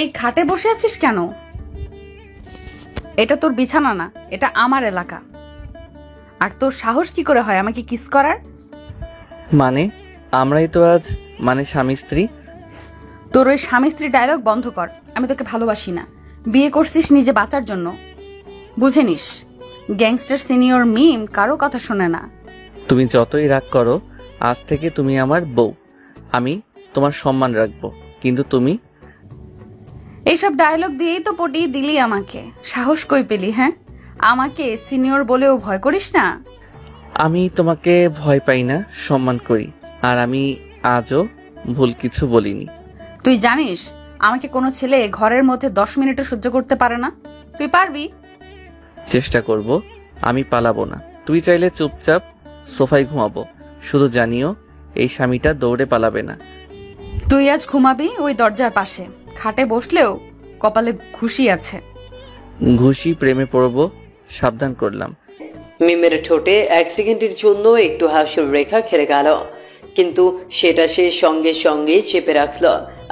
এই খাটে বসে আছিস কেন? এটা তোর বিছানা না, এটা আমার এলাকা। আর তোর সাহস কি করে হয় আমাকে কিস করার? মানে আমরাই তো আজ স্বামী স্ত্রী। তোর ওই স্বামী স্ত্রী ডায়লগ বন্ধ কর। আমি তোকে ভালোবাসি না, বিয়ে করছিস নিজে বাঁচার জন্য। বুঝে নিস, গ্যাংস্টার সিনিয়র মিম কারো কথা শোনে না। তুমি যতই রাগ করো, আজ থেকে তুমি আমার বউ। আমি তোমার সম্মান রাখবো, কিন্তু তুমি এইসব ডায়লগ দিয়েই তো পটিয়ে দিলি আমাকে। সাহস কই পেলি? হ্যাঁ, আমাকে সিনিয়র বলেও ভয় করিস না? আমি তোমাকে ভয় পাই না, সম্মান করি। আর আমি আজও ভুল কিছু বলিনি। তুই জানিস আমাকে কোনো ছেলে ঘরের মধ্যে 10 মিনিটও সহ্য করতে পারে না। তুই পারবি? চেষ্টা করব, আমি পালাবো না। তুই চাইলে চুপচাপ সোফায় ঘুমাবো, শুধু জানিও এই স্বামীটা দৌড়ে পালাবে না। তুই আজ ঘুমাবি ওই দরজার পাশে। খাটে বসলেও কপালে ঘুষি আছে। ঘুষি প্রেমে পড়বো, সাবধান করলাম। মিমের ঠোঁটে 1 সেকেন্ডের জন্য একটু হাসির রেখা খেলে গেল, কিন্তু সেটা সে সঙ্গে সঙ্গেই চেপে রাখল।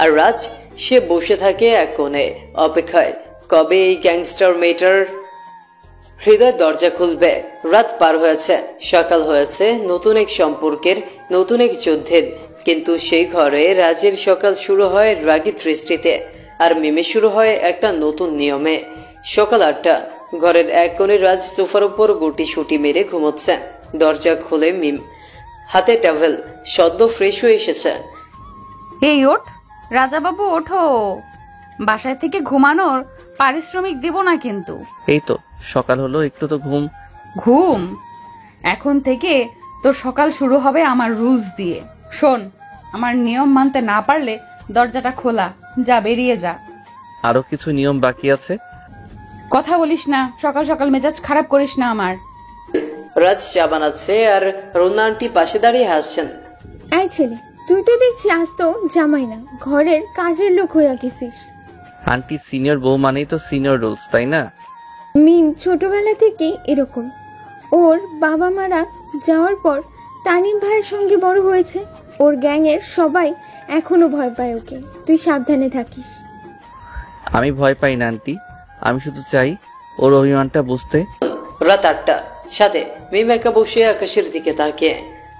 আর রাজ, সে বসে থাকে এক কোণে অপেক্ষায়, কবে এই গ্যাংস্টার মেয়েটার হৃদয় দরজা খুলবে। রাত পার হয়েছে, সকাল হয়েছে নতুন এক সম্পর্কের, নতুন এক যুদ্ধের। কিন্তু সেই ঘরে রাজের সকাল শুরু হয় রাগী দৃষ্টিতে, আর মিমে শুরু হয় একটা নতুন নিয়মে। সকাল 8টা, ঘরের এক কোণে রাজ সোফার উপর গুটি সুটি মেরে ঘুমোচ্ছে। দরজা খুলে মিম, হাতে টাওয়েল, সদ্য ফ্রেশ হয়ে এসেছে। এই ওঠ রাজাবাবু, ওঠো। বাসায় থেকে ঘুমানোর পারিশ্রমিক দিব না কিন্তু। এই তো সকাল হলো, একটু তো ঘুম। ঘুম? এখন থেকে তোর সকাল শুরু হবে আমার রুলস দিয়ে। শোন, আমার নিয়ম মানতে না পারলে দরজাটা খোলা, যা বেরিয়ে যা। আরো কিছু নিয়ম বাকি আছে। কথা বলিস না, সকাল সকাল মেজাজ খারাপ করিস না আমার। রাজ চা বানাচ্ছে আর রুনা আন্টি পাশে দাঁড়িয়ে হাসছেন। এই ছেলে, তুই তো দেখছি আজ তো জামাই না, ঘরের কাজের লোক হইয়া গেছিস। আন্টি সিনিয়র বউ মানেই তো সিনিয়র রুলস, তাই না? মিম ছোটবেলা থেকেই এরকম। ওর বাবা মারা যাওয়ার পর তানিম ভাইয়ের সঙ্গে বড় হয়েছে। ওর গ্যাংয়ের সবাই এখনো ভয় পায় ওকে। তুই সাবধানে থাকিস। আমি ভয় পাই না আন্টি, আমি শুধু চাই ওর অভিমানটা বুঝতে। রাত 8টা, ছাদে মিম একা বসে আকাশের দিকে তাকিয়ে।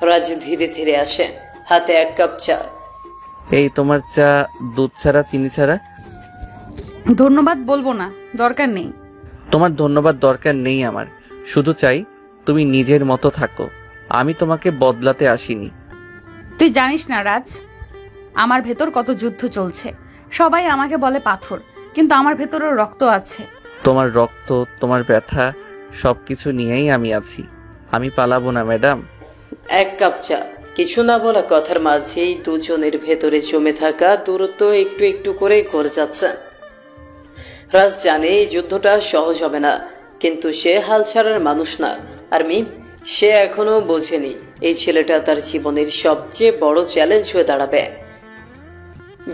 রাজ ধীরে ধীরে আসে, হাতে 1 কাপ চা। এই তোমার চা দুধ ছাড়া, চিনি ছাড়া? ধন্যবাদ বলবো না, দরকার নেই। তোমার ধন্যবাদ দরকার নেই আমার, শুধু চাই তুমি নিজের মতো থাকো। আমি তোমাকে বদলাতে আসিনি। তুই জানিস না রাজ, আমার ভেতর কত যুদ্ধ চলছে। সবাই আমাকে বলে পাথর, কিন্তু আমার ভেতরও রক্ত আছে। তোমার রক্ত, তোমার ব্যথা, সবকিছু নিয়েই আমি আছি। আমি পালাবো না ম্যাডাম। 1 কাপ চা। কিছু না বলা কথার মাঝেই দুজনের ভেতরে জমে থাকা দূরত্ব একটু একটু করে ঘুরে যাচ্ছে। রাজ জানে এই যুদ্ধটা সহজ হবে না, কিন্তু সে হাল ছাড়ার মানুষ না। আর মিম, সে এখনো বোঝেনি এই ছেলেটা তার জীবনের সবচেয়ে বড় চ্যালেঞ্জ হয়ে দাঁড়াবে।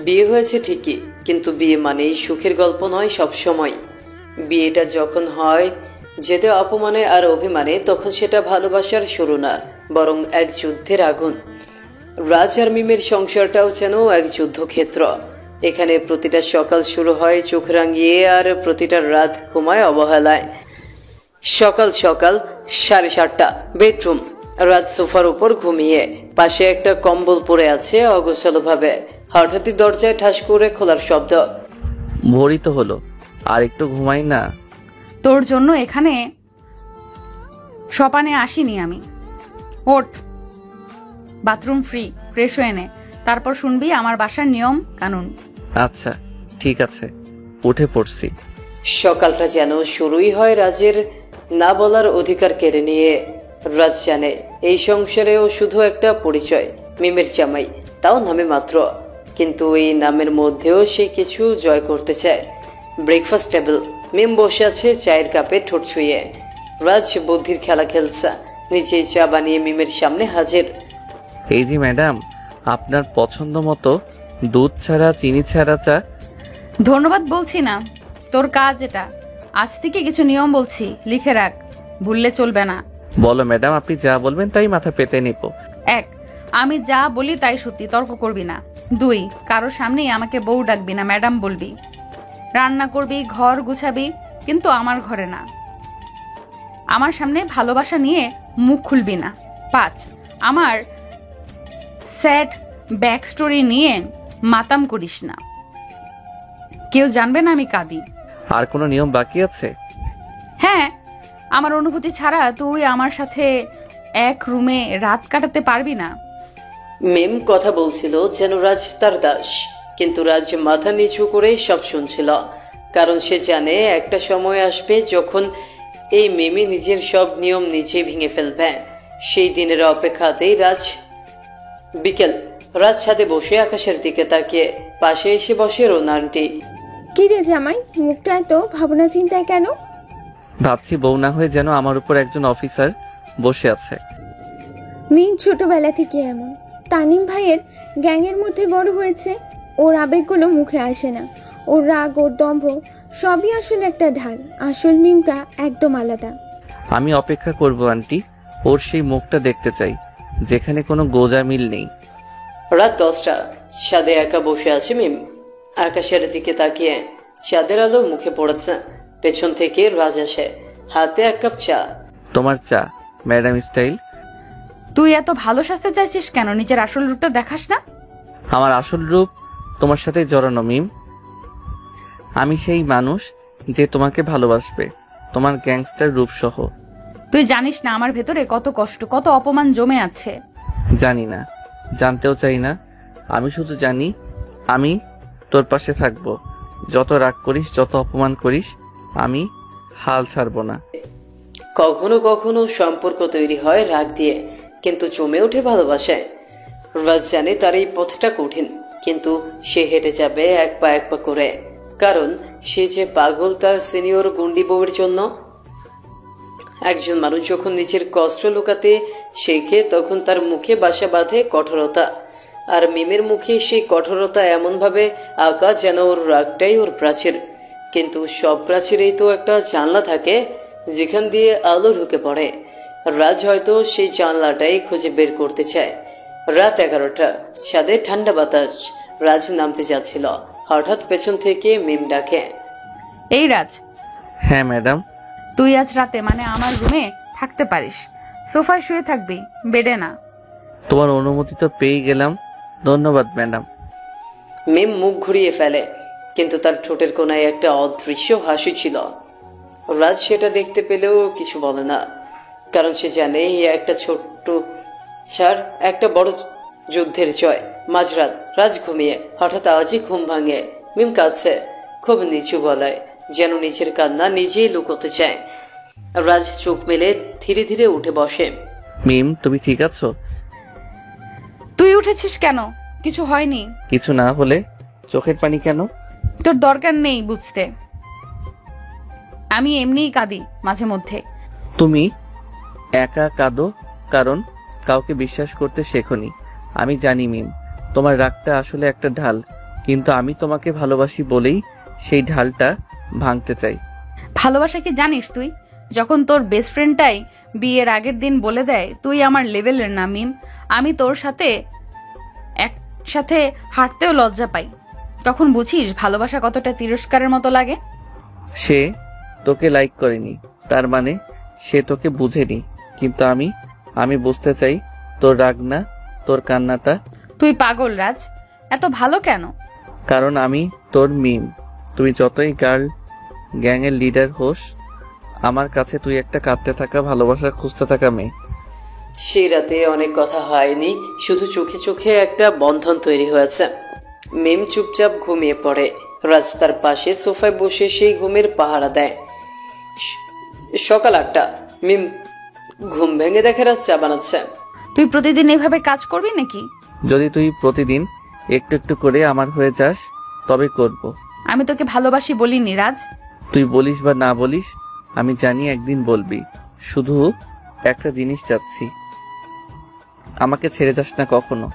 বিয়ে হয়েছে ঠিকই, কিন্তু বিয়ে মানেই সুখের গল্প নয় সব সময়। বিয়েটা যখন হয় যেতে অপমানে আর অভিমানে, তখন সেটা ভালোবাসার শুরু না, বরং এক যুদ্ধের আগুন। রাজ আর মিমের সংসারটাও যেন এক যুদ্ধক্ষেত্র। এখানে প্রতিটা সকাল শুরু হয় চোখ রাঙিয়ে, আর প্রতিটা রাত ঘুমায় অবহেলায়। সকাল সকাল 7:30, বেডরুম। রাজ সোফার উপর ঘুমিয়ে, পাশে একটা কম্বল পরে আছে অগোছালো ভাবে। হঠাৎই দরজায় ঠাস করে খোলার শব্দ। ভোরই তো হলো, আর একটু ঘুমাই না? তোর জন্য এখানে সপানে আসিনি আমি। ওঠ, বাথরুম ফ্রি, ফ্রেশ হয়ে নে, তারপর শুনবি আমার বাসার নিয়ম কানুন। আচ্ছা ঠিক আছে, উঠে পড়ছি। সকালটা যেন শুরুই হয় রাজের না বলার অধিকার কেড়ে নিয়ে। রাজ জানে এই সংসারেও শুধু একটা পরিচয়, মিমের জামাই, তাও নামে মাত্র। কিন্তু এই নামের মধ্যেও সে কিছু জয় করতে চায়। ব্রেকফাস্ট টেবিল, মিম বসে আছে চায়ের কাপে ঠোঁট ছুঁয়ে। রাজ বুদ্ধির খেলা খেলছে, নিজেই চা বানিয়ে মিমের সামনে হাজির। এই যে ম্যাডাম, আপনার পছন্দ মতো দুধ ছাড়া, চিনি ছাড়া চা। ধন্যবাদ বলছি না, তোর কাজ এটা। আজ থেকে কিছু নিয়ম বলছি, লিখে রাখ, ভুললে চলবে না। বলো ম্যাডাম, আপনি যা বলবেন তাই মাথা পেতে নিব। 1, আমি যা বলি তাই সত্যি, তর্ক করবি না। 2, কারোর সামনেই আমাকে বউ ডাকবি না, ম্যাডাম বলবি। রান্না করবি, ঘর গুছাবি, কিন্তু আমার ঘরে না। আমার সামনে ভালোবাসা নিয়ে মুখ খুলবি না। 5, আমার স্যাড ব্যাক স্টোরি নিয়ে মাতাম করিস না। কেউ জানবে না আমি কাঁদি। আর কোনো নিয়ম বাকি আছে? হ্যাঁ, আমার অনুভূতি ছাড়া তুই আমার সাথে এক রুমে রাত কাটাতে পারবি না। মিম কথা বলছিল যেন রাজ তার দাস, কিন্তু রাজ মাথা নিচু করে সব শুনছিল, কারণ সে জানে একটা সময় আসবে যখন এই মিমি নিজের সব নিয়ম নিজে ভেঙে ফেলবে। সেই দিনের অপেক্ষাতেই বিকেল রাজ ছাদে বসে আকাশের দিকে তাকিয়ে, পাশে এসে বসে রোনা আন্টি। কি রে জামাই, মুখটা এত ভাবনা চিন্তায় কেন? ভাবছি বউ না হয়ে যেন আমার উপর একজন অফিসার বসে আছে। মিম ছোটবেলা থেকে এমন। তানিম ভাইয়ের গ্যাংয়ের মধ্যে বড় হয়েছে। ওর আবেগগুলো মুখে আসে না। ওর রাগ, ওর দম্ভ সবই আসলে একটা ঢাল। আসল মিমটা একদম আলাদা। আমি অপেক্ষা করব আন্টি, ওর সেই মুখটা দেখতে চাই যেখানে কোনো গোজামিল নেই। রাত 10টা, ছাদে একা বসে আছে মিম। আকাশের দিকে তাকিয়ে চাঁদের আলো মুখে পড়েছে। পেছন থেকে রাজ আসে, হাতে 1 কাপ চা। তোমার চা, ম্যাডাম স্টাইল। তুই এত ভালো সাজতে চাইছিস কেন? নিজের আসল রূপটা দেখাস না? আমার আসল রূপ তোমার সাথে জড়ানো মিম। আমি সেই মানুষ যে তোমাকে ভালোবাসবে, তোমার গ্যাংস্টার রূপ সহ। তুই জানিস না আমার ভেতরে কত কষ্ট, কত অপমান জমে আছে। জানি না, জানতেও চাই না। আমি শুধু জানি আমি তোর পাশে থাকবো। যত রাগ করিস, যত অপমান করিস, আমি হাল ছাড়বো না। কখনো কখনো সম্পর্ক তৈরি হয় রাগ দিয়ে, কিন্তু জমে ওঠে ভালোবাসায়। রাজ জানে তার এই পথটা কঠিন, কিন্তু সে হেঁটে যাবে এক পা করে, কারণ সে যে পাগল তার সিনিয়র গুন্ডি বউয়ের জন্য। একজন মানুষ যখন নিজের কষ্ট লুকাতে শেখে, তখন তার মুখে বাসা বাঁধে কঠোরতা। আর মিমের মুখে সেই কঠোরতা এমনভাবে আঁকা যেন ওর রাগটাই ওর প্রাচীর। কিন্তু সব প্রাচীরেই তো একটা জানলা থাকে যেখান দিয়ে আলো ঢুকে পড়ে। রাজ হয়তো সেই জানলাটাই খুঁজে বের করতে চায়। রাত 11টা, ছাদে ঠান্ডা বাতাস। রাজ নামতে যাচ্ছিল, হঠাৎ পেছন থেকে মিম ডাকে। এই রাজ। হ্যাঁ ম্যাডাম। তুই আজ রাতে মানে আমার রুমে থাকতে পারিস। সোফায় শুয়ে থাকবি, বেডে না। তোমার অনুমতি তো পেয়ে গেলাম, ধন্যবাদ ম্যাডাম। মিম মুখ ঘুরিয়ে ফেলে, কিন্তু তার ঠোঁটের কোনায় একটা অদৃশ্য হাসি ছিল। রাজ সেটা দেখতে পেলেও কিছু বলে না, কারণ সে জানে এই একটা ছোট্ট ছাড় একটা বড় যুদ্ধের জয়। মাঝরাত, রাজ ঘুমিয়ে, হঠাৎ আওয়াজে ঘুম ভাঙে। মিম কাঁদছে, খুব নিচু গলায়, যেন নিজের কান্না নিজেই লুকোতে চায়। রাজ চোখ মেলে ধীরে ধীরে উঠে বসে। মিম, তুমি ঠিক আছো? তুই উঠেছিস কেন? কিছু হয়নি। কিছু না হলে চোখের পানি কেন? তোর দরকার নেই বুঝতে। আমি এমনিই কাঁদি মাঝে মধ্যে। তুমি একা কাঁদো কারণ কাউকে বিশ্বাস করতে শেখোনি। আমি জানি মিম, তোমার রাগটা আসলে একটা ঢাল, কিন্তু আমি তোমাকে ভালোবাসি বলেই সেই ঢালটা ভাঙতে চাই। ভালোবাসা কি জানিস তুই? যখন তোর বেস্ট ফ্রেন্ডটাই বিয়ের আগের দিন বলে দেয় তুই আমার লেভেলের না মিম, আমি তোর সাথে একসাথে হাঁটতেও লজ্জা পাই, তখন বুঝিস ভালোবাসা কতটা তিরস্কারের মতো লাগে। সে তোকে লাইক করেনি, তার মানে সে তোকে বুঝেনি, কিন্তু আমি বুঝতে চাই তোর রাগ না, তোর কান্নাটা। তুই পাগল রাজ, এত ভালো কেন? কারণ আমি তোর মিম। তুই যতই গার্ল গ্যাংয়ের লিডার হোস, আমার কাছে তুই একটা কাঁদতে থাকা, ভালোবাসা খুঁজতে থাকা মেয়ে। সেই রাতে অনেক কথা হয়নি, শুধু চোখে চোখে একটা বন্ধন তৈরি হয়েছে। মিম চুপচাপ ঘুমিয়ে পড়ে। রাজ তার পাশে সোফায় বসে সেই ঘুমের পাহারা দেয়। সকাল 8টা, মিম ঘুম ভেঙে দেখে রাজ চা বানাচ্ছে। তুই প্রতিদিন এভাবে কাজ করবি নাকি? যদি তুই প্রতিদিন একটু একটু করে আমার হয়ে যাস তবে করব। আমি তোকে ভালোবাসি বলিনি রাজ। তুই বলিস বা না বলিস, আমি জানি একদিন বলবি। শুধু একটা জিনিস চাচ্ছি, আমাকে ছেড়ে যাস না কখনো।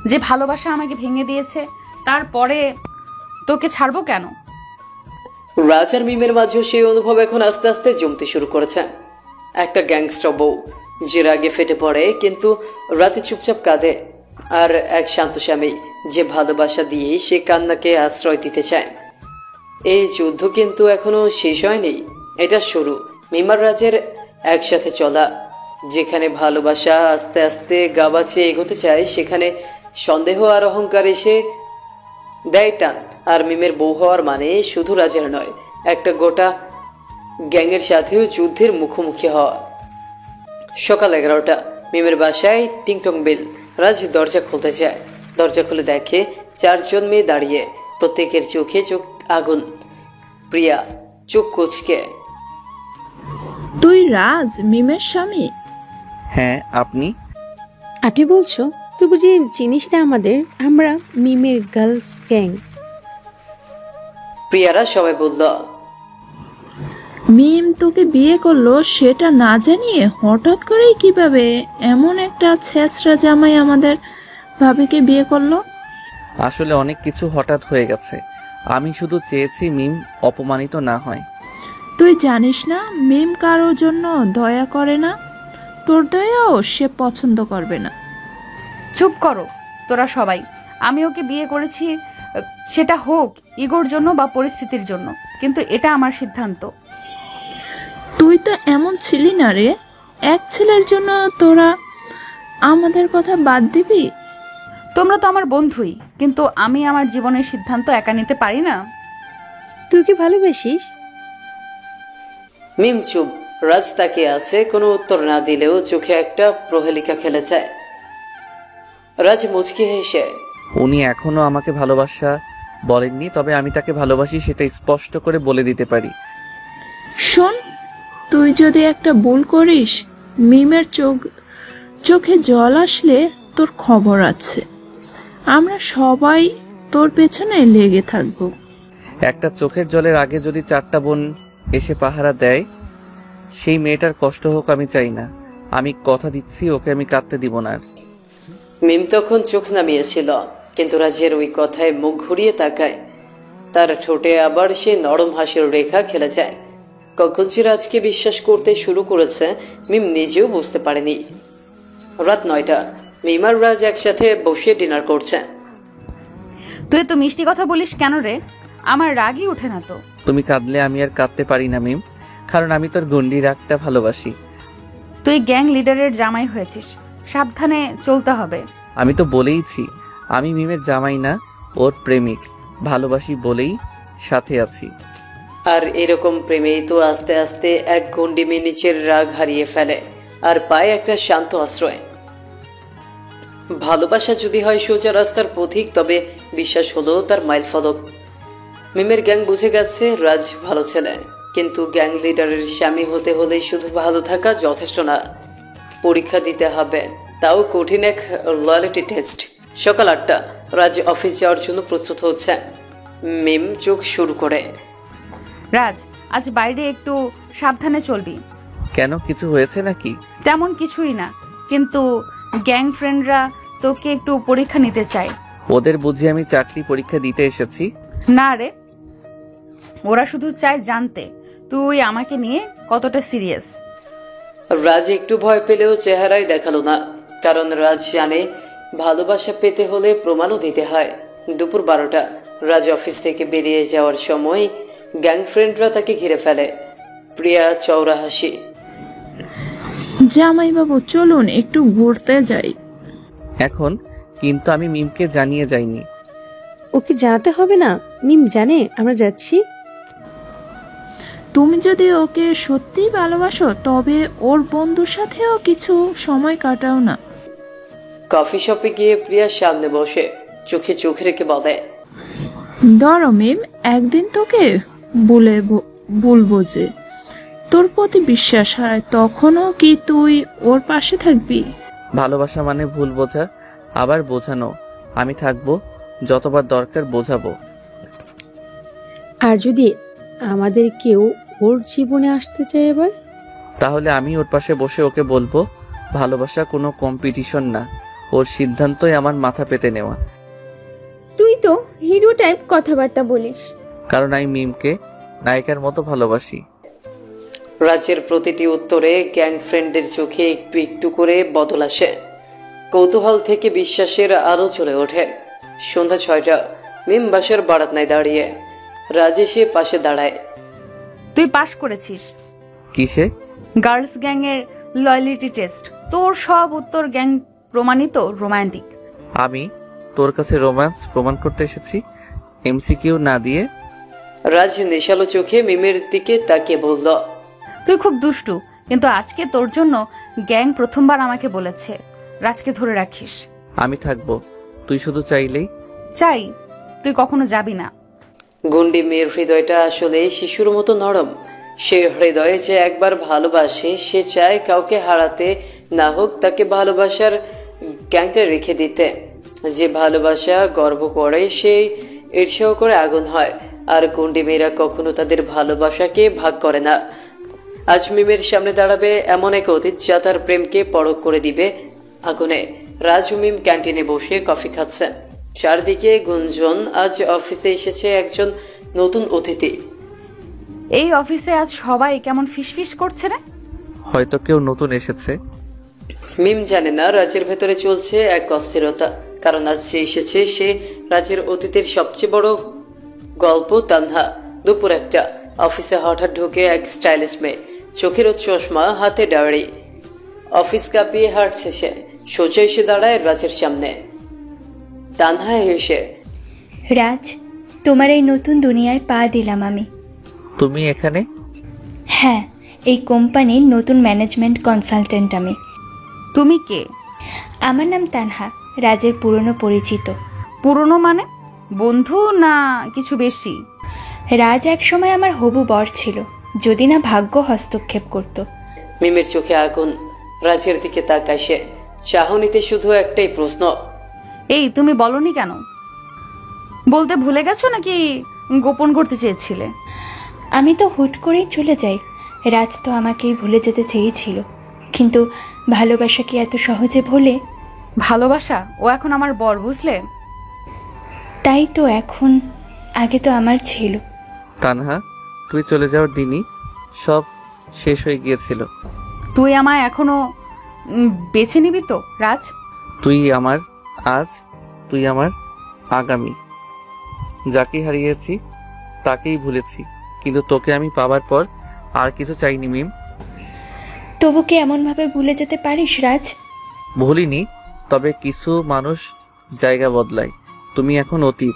যে ভালোবাসা আমাকে ভেঙে দিয়েছে, তারপরে তোকে ছাড়বো কেন? রাজ আর মিমের মাঝেও সেই অনুভব এখন আস্তে আস্তে জমতে শুরু করেছে। একটা গ্যাংস্টার বউ যে রাগে ফেটে পড়ে কিন্তু রাতে চুপচাপ কাঁদে, আর এক শান্ত স্বামী যে ভালোবাসা দিয়ে সে কান্নাকে আশ্রয় দিতে চায়। এই যুদ্ধ কিন্তু এখনো শেষ হয়নি, এটা শুরু। মিমার রাজের একসাথে চলা। যেখানে ভালোবাসা আস্তে আস্তে গাবাছে এগোতে চায়, সেখানে সন্দেহ আর অহংকার এসে দেয় টান। আর মিমের বউ হওয়ার মানে শুধু রাজের নয়, একটা গোটা গ্যাংয়ের সাথেও যুদ্ধের মুখোমুখি হওয়া। সকাল 11টা, মিমের বাসায় টিংটং বেল। রাজ দরজা খুলতে যায়। দরজা খুলে দেখে 4জন মেয়ে দাঁড়িয়ে, প্রত্যেকের চোখে চোখ আগুন। প্রিয়া চোখ কুচকে। তুই রাজ, মিমের স্বামী? হ্যাঁ, আপনি? আপনি বলছো? তুই বুঝি চিনিস না আমাদের? আমরা মিমের গার্লস গ্যাং। প্রিয়ারা সবাই বলল। মিম তোকে বিয়ে করলো সেটা না জানিয়ে হঠাৎ করেই কিভাবে এমন একটা ছেঁচড়া জামাই আমাদের ভাবিকে বিয়ে করলো? আসলে অনেক কিছু হঠাৎ হয়ে গেছে। আমি শুধু চেয়েছি মিম অপমানিত না হয়। তুই জানিস না মিম কারোর জন্য দয়া করে না, তোর দয়াও সে পছন্দ করবে না। চুপ করো তোরা সবাই। আমি ওকে বিয়ে করেছি, সেটা হোক ইগোর জন্য বা পরিস্থিতির জন্য, কিন্তু এটা আমার সিদ্ধান্ত। তুই তো এমন ছিলি না রে, এক ছেলের জন্য তোরা আমাদের কথা বাদ দিবি? তোমরা তো আমার বন্ধুই, কিন্তু আমি আমার জীবনের সিদ্ধান্ত একা নিতে পারি না। তুই কি ভালোবাসিস? মিম চুপ। রাজ তাকিয়ে আছে, কোনো উত্তর না দিলেও চোখে একটা প্রহেলিকা খেলে যায়। রাজ মুচকি হেসে। উনি এখনো আমাকে ভালোবাসা বলেননি, তবে আমি তাকে ভালোবাসি সেটা স্পষ্ট করে বলে দিতে পারি। শোন, তুই যদি একটা ভুল করিস, মিমের চোখে জল আসলে তোর খবর আছে। আমরা সবাই তোর পেছনে লেগে থাকবো। একটা চোখের জলের আগে যদি 4টা বোন এসে পাহারা দেয়, সেই মেয়েটার কষ্ট হোক আমি চাই না। আমি কথা দিচ্ছি, ওকে আমি কাঁদতে দিব না আর। মিম তখন চোখ নামিয়েছিল, কিন্তু রাজের ওই কথায় মুখ ঘুরিয়ে তাকায়। তার ঠোঁটে আবার সেই নরম হাসির রেখা খেলে যায়। কখন যে রাজকে বিশ্বাস করতে শুরু করেছে মিম নিজেও বুঝতে পারেনি। রাত 9টা, মিম আর রাজ একসাথে বসে ডিনার করছে। তুই তো মিষ্টি কথা বলিস কেন রে? আমার রাগই ওঠে না তো। তুমি কাঁদলে আমি আর কাঁদতে পারি না মিম, কারণ আমি তোর গন্ডি রাগটা ভালোবাসি। তুই গ্যাং লিডারের জামাই হয়েছিস, সাবধানে চলতে হবে। আমি তো বলেইছি আমি মিমের জামাই না, ওর প্রেমিক। ভালোবাসি বলেই সাথে আছি। আর এরকম প্রেমেই তো আস্তে আস্তে এক গন্ডিমে নিচের রাগ হারিয়ে ফেলে আর পায় একটা শান্ত আশ্রয়। ভালোবাসা যদি হয় সোজা রাস্তার পথিক, তবে বিশ্বাস হলো তার মাইল ফলক। মিমের গ্যাং বুঝে গেছে রাজ ভালো ছেলে, কিন্তু গ্যাং লিডারের স্বামী হতে হলে শুধু ভালো থাকা যথেষ্ট না, পরীক্ষা দিতে হবে, তাও কঠিন এক লয়ালিটি টেস্ট। সকাল 8টা, রাজ অফিস যাওয়ার জন্য প্রস্তুত হচ্ছে। মিম চোখ শুরু করে। রাজ, আজ বাইরে একটু সাবধানে চলবি। কেন, কিছু হয়েছে নাকি? তেমন কিছুই না, কিন্তু গ্যাং ফ্রেন্ডরা তোকে একটু পরীক্ষা নিতে চায়। ওদের বুঝি আমি চাকরি পরীক্ষা দিতে এসেছি? না রে, ওরা শুধু চায় জানতে তুই আমাকে নিয়ে কতটা সিরিয়াস। রাজ একটু ভয় পেলেও চেহারায় দেখালো না, কারণ রাজ জানে ভালোবাসা পেতে হলে প্রমাণও দিতে হয়। দুপুর 12টা, রাজ অফিস থেকে বেরিয়ে যাওয়ার সময় গ্যাং ফ্রেন্ডরা তাকে ঘিরে ফেলে। প্রিয়া চওড়া হাসি। জামাইবাবু চলুন একটু ঘুরতে যাই। এখন কিন্তু আমি মিমকে জানিয়ে যাইনি। ওকে জানাতে হবে না, মিম জানে আমরা যাচ্ছি। তুমি যদি ওকে সত্যি ভালোবাসো তবে ওর বন্ধুর সাথেও কিছু সময় কাটাও না। কফি শপে গিয়ে প্রিয়ার সামনে বসে চোখে চোখ রেখে বলে, ধরো মিম, একদিন তোকে বলবো যে তোর প্রতি বিশ্বাস হারায়, তখনও কি তুই ওর পাশে থাকবি? ভালোবাসা মানে ভুল বোঝা, আবার বোঝানো। আমি থাকবো, যতবার দরকার বোঝাবো। আর যদি আমাদের কেউ ওর জীবনে আসতে চায় এবার, তাহলে আমি ওর পাশে বসে ওকে বলবো ভালোবাসা কোনো কম্পিটিশন না, ওর সিদ্ধান্তই আমার মাথা পেতে নেওয়া। তুই তো হিরো টাইপ কথাবার্তা বলিস। কারণ আমি মিমকে নায়িকার মতো ভালোবাসি। রাজের প্রতিটি উত্তরে গ্যাং ফ্রেন্ডদের চোখে একটু একটু করে বদল আসে। কৌতূহল থেকে বিশ্বাসের আলো চলে ওঠে। সন্ধ্যা 6টা, মিম বাসার বারান্দায় দাঁড়িয়ে। রাজ এসে পাশে দাঁড়ায়। তুই পাশ করেছিস কিসে? গার্লস গ্যাংয়ের লয়্যালিটি টেস্ট। তোর সব উত্তর গ্যাং প্রমাণিত রোমান্টিক। আমি তোর কাছে রোম্যান্স প্রমাণ করতে এসেছি এমসিকিউ না দিয়ে? রাজ নেশালো চোখে মিমের দিকে তাকিয়ে বলল, তুই খুব দুষ্টু, কিন্তু আজকে তোর জন্য গ্যাং প্রথমবার আমাকে বলেছে রাজকে ধরে রাখিস। আমি থাকবো, তুই শুধু চাইলেই। চাই, তুই কখনো যাবি না। গুন্ডি মেয়ের হৃদয়টা আসলে শিশুর মতো নরম। সে হৃদয়ে যে একবার ভালোবাসে, সে চায় কাউকে হারাতে না হোক তাকে ভালোবাসার গ্যাংটা রেখে দিতে। যে ভালোবাসা গর্ব করে সে ঈর্ষাও করে আগুন হয়। আর গুন্ডি মেয়েরা কখনো তাদের ভালোবাসাকে ভাগ করে না। আজ মিমের সামনে দাঁড়াবে এমন এক অতীত যা তার প্রেমকে পরখ করে দিবে আগুনে। রাজ ও মিম ক্যান্টিনে বসে কফি খাচ্ছেন। চারদিকে গুঞ্জন। আজ অফিসে এসেছে একজন নতুন অতিথি। এই অফিসে আজ সবাই কেমন ফিসফিস করছে রে? হয়তো কেউ নতুন এসেছে। মিম জানে না রাজের ভেতরে চলছে এক অস্থিরতা, কারণ আজ সে এসেছে সে রাজের অতীতের সবচেয়ে বড় গল্প তানহা। দুপুর একটা, অফিসে হঠাৎ ঢুকে এক স্টাইলিশ মেয়ে, চোখের চশমা, হাতে ডায়েরি। অফিস কাঁপিয়ে হাঁটছে সে, সোজা এসে দাঁড়ায় রাজের সামনে। তানহা এসে, রাজ, তোমার এই নতুন দুনিয়ায় পা দিলাম আমি। তুমি এখানে? হ্যাঁ, এই কোম্পানির নতুন ম্যানেজমেন্ট কনসালটেন্ট আমি। তুমি কে? আমার নাম তানহা, রাজের পুরনো পরিচিত। পুরনো মানে বন্ধু না কিছু বেশি? রাজ একসময় আমার হবু বর ছিল, যদি না ভাগ্য হস্তক্ষেপ করত। মিমের চোখে আগুন। রাজের দিকে তাকায় সে, চাহনিতে শুধু একটাই প্রশ্ন, এই তুমি বলনি কেন? বলতে ভুলে গেছো নাকি গোপন করতে চেয়েছিলে? আমি তো হুট করেই চলে যাই। রাজ তো আমাকেই ভুলে যেতে চেয়েছিল, কিন্তু ভালোবাসা কি এত সহজে ভোলে? ভালোবাসা? ও এখন আমার বর, বুঝলে? তাই তো এখন, আগে তো আমার ছিল। তানহা, তুই চলে যাওয়ার দিনই সব শেষ হয়ে গিয়েছিল। তুই আমায় এখনো বেছে নিবি তো রাজ? তুই আমার আজ, তুই আমার আগামী। যাকে হারিয়েছি তাকেই ভুলেছি, কিন্তু তোকে আমি পাবার পর আর কিছু চাইনি মিম। তবু কি এমনভাবে ভুলে যেতে পারিস রাজ? ভুলিনি, তবে কিছু মানুষ জায়গা বদলায়। তুমি এখন অতীত,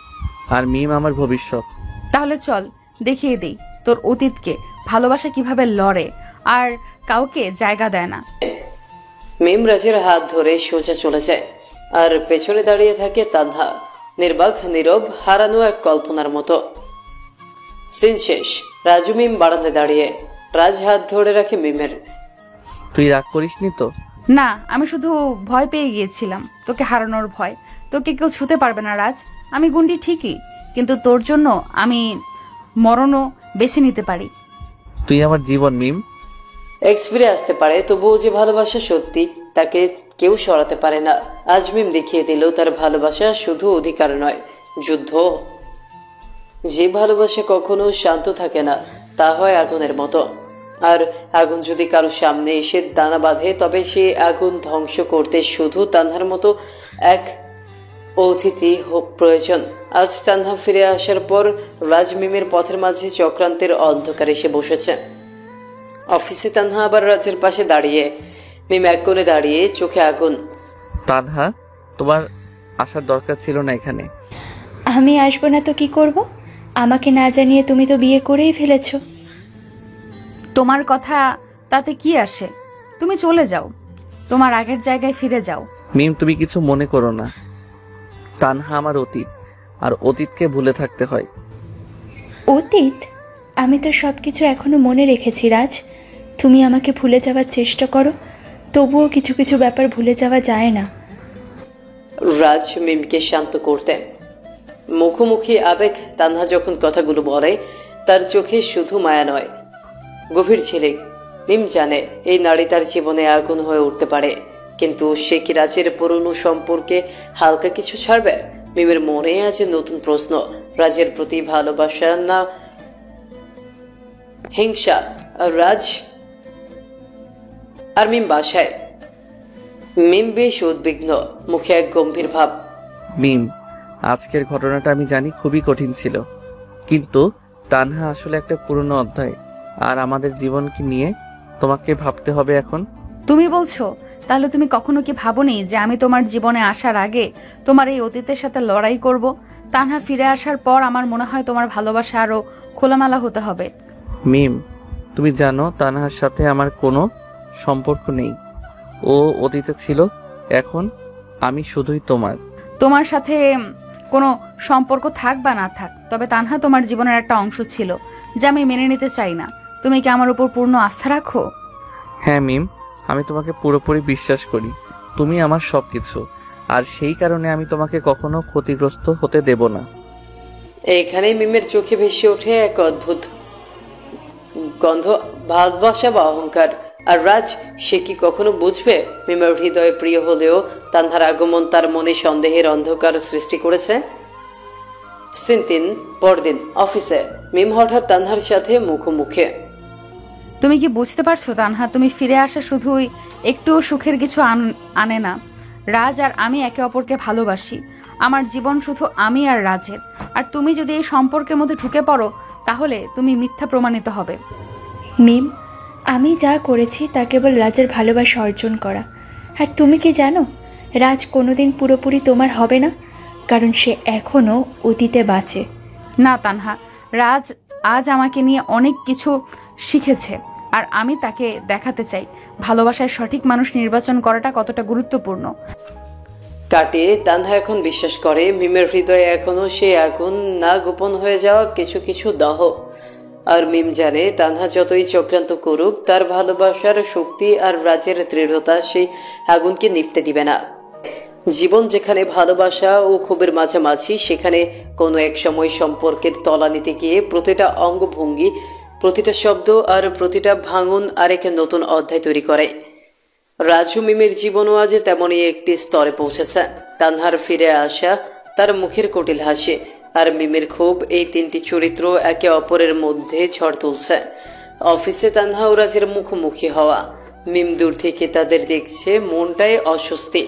আর মিম আমার ভবিষ্যৎ। তাহলে চল দেখিয়ে দেই তোর অতীতকে ভালোবাসা কিভাবে লড়ে আর কাউকে জায়গা দেয় না। মিম রাজের হাত ধরে সোজা চলে যায়, আর পেছনে দাঁড়িয়ে থাকে তানহা, নির্বাক, নীরব, হারানো এক কল্পনার মতো। সিন শেষ। রাজু মিম বারান্দায় দাঁড়িয়ে। রাজ হাত ধরে রাখে মিমের। তুই রাগ করিসনি তো? না, আমি শুধু ভয় পেয়ে গিয়েছিলাম, তোকে হারানোর ভয়। তোকে কেউ ছুতে পারবে না রাজ। আমি গুন্ডি ঠিকই, কিন্তু তোর জন্য আমি মরণও বেছে নিতে পারি। তুই আমার জীবন মিম। এক্সপিরে আসতে পারে, তবুও যে ভালোবাসা সত্যি তাকে কেউ সরাতে পারে না। আজ মিম দেখিয়ে দিল তার ভালোবাসা শুধু অধিকার নয়, যুদ্ধ। যে ভালোবাসা কখনো শান্ত থাকে না, তা হয় আগুনের মতো। আর আগুন যদি কারো সামনে এসে দানা বাঁধে, তবে সে আগুন ধ্বংস করতে শুধু তানহার মতো এক অতিথি প্রয়োজন। আজ তানহা ফিরে আসার পর রাজ মিমের পথের মাঝে চক্রান্তের অন্ধকারে এসে বসেছে। অফিসে তানহা আবার রাজের পাশে দাঁড়িয়ে, মিম এক কোণে দাঁড়িয়ে, চোখে আগুন। তানহা, তোমার আসার দরকার ছিল না এখানে। আমি আসবো না তো কি করব? আমাকে না জানিয়ে তুমি তো বিয়ে করেই ফেলেছো। তোমার কথা তাতে কি আসে? তুমি চলে যাও, তোমার আগের জায়গায় ফিরে যাও। মিম, তুমি কিছু মনে করো না। তানহা আমার অতীত, আর অতীতকে ভুলে থাকতে হয়। অতীত? আমি তো সবকিছু এখনো মনে রেখেছি রাজ। তুমি আমাকে ভুলে যাওয়ার চেষ্টা করো, তবুও কিছু কিছু ব্যাপার ভুলে যাওয়া যায় না। রাজ মিমকে শান্ত করতে। মুখোমুখি আবেগ। তানহা যখন কথাগুলো বলে, তার চোখে শুধু মায়া নয়, গভীর ঝিলিক। মিম জানে এই নারী তার জীবনে আগুন হয়ে উঠতে পারে, কিন্তু সে কি রাজের পুরনো সম্পর্কে হালকা কিছু ছাড়বে? মিমের মনে আছে নতুন প্রশ্ন, রাজের প্রতি ভালোবাসা না হিংসা? রাজ আর মিম বাসায়। মিম বেশ উদ্বিগ্ন, মুখে এক গম্ভীর ভাব। মিম, আজকের ঘটনাটা আমি জানি খুবই কঠিন ছিল, কিন্তু তানহা আসলে একটা পুরনো অধ্যায়, আর আমাদের জীবনকে নিয়ে তোমাকে ভাবতে হবে এখন। তুমি বলছো? তাহলে তুমি কখনো কি ভাবোনি যে আমি তোমার জীবনে আসার আগে তোমার এই অতীতের সাথে লড়াই করব? তানহা ফিরে আসার পর আমার মনে হয় তোমার ভালোবাসা আরো খোলামেলা হতে হবে। মিম, তুমি জানো তানহার সাথে আমার কোনো সম্পর্ক নেই। ও অতীতে ছিল, এখন আমি শুধুই তোমার। তোমার সাথে কোনো সম্পর্ক থাক বা না থাক, তবে তানহা তোমার জীবনের একটা অংশ ছিল যা আমি মেনে নিতে চাই না। তুমি কি আমার উপর পূর্ণ আস্থা রাখো? হ্যাঁ মিম, আমি তোমাকে পুরোপুরি বিশ্বাস করি। তুমি আমার সবকিছু, আর সেই কারণে আমি তোমাকে কখনো ক্ষতিগ্রস্ত হতে দেব না। এখানে মিমের চোখে ভেসে ওঠে এক অদ্ভুত গন্ধ, ভালোবাসা বা অহংকার। আর রাজ, সে কি কখনো বুঝবে মিমের হৃদয়ে প্রিয় হলেও তানহার আগমন তার মনে সন্দেহের অন্ধকার সৃষ্টি করেছে? সিন 3, পরদিন অফিসে মিম হঠাৎ তানহার সাথে মুখোমুখি। তুমি কি বুঝতে পারছো তানহা, তুমি ফিরে আসা শুধুই একটু সুখের কিছু আনে না। রাজ আর আমি একে অপরকে ভালোবাসি। আমার জীবন শুধু আমি আর রাজের। আর তুমি যদি এই সম্পর্কের মধ্যে ঢুকে পড়ো তাহলে তুমি মিথ্যা প্রমাণিত হবে। মিম, আমি যা করেছি তা কেবল রাজের ভালোবাসা অর্জন করা। আর তুমি কি জানো, রাজ কোনোদিন পুরোপুরি তোমার হবে না, কারণ সে এখনও অতীতে বাঁচে। না তানহা, রাজ আজ আমাকে নিয়ে অনেক কিছু শিখেছে, আর আমি তাকে দেখাতে চাই ভালোবাসার সঠিক মানুষ নির্বাচন করাটা কতটা গুরুত্বপূর্ণ। কাটিয়ে তানহা এখন বিশ্বাস করে মিমের হৃদয়ে এখনো সে আগুন না গোপন হয়ে যাওয়া কিছু কিছু দাহ। আর মিম জানে তানহা যতই চক্রান্ত করুক, তার ভালোবাসার শক্তি আর রাজের দৃঢ়তা সেই আগুনকে নিভতে দিবে না। জীবন যেখানে ভালোবাসা ও ক্ষোভের মাঝামাঝি, সেখানে কোনো এক সময় সম্পর্কের তলানিতে গিয়ে প্রতিটা অঙ্গভঙ্গি, প্রতিটা শব্দ আর প্রতিটা ভাঙন আরেক নতুন অধ্যায় তৈরি করে। রাজু মিমের জীবনও আজ তেমনই একটি স্তরে পৌঁছেছে। তানহার ফিরে আসা, তার মুখের কুটিল হাসি আর মিমের ক্ষোভ, এই তিনটি চরিত্র একে অপরের মধ্যে ঝড় তুলছে। অফিসে তানহা ও রাজের মুখোমুখি হওয়া, মিম দূর থেকে তাদের দেখছে, মনটায় অস্বস্তি।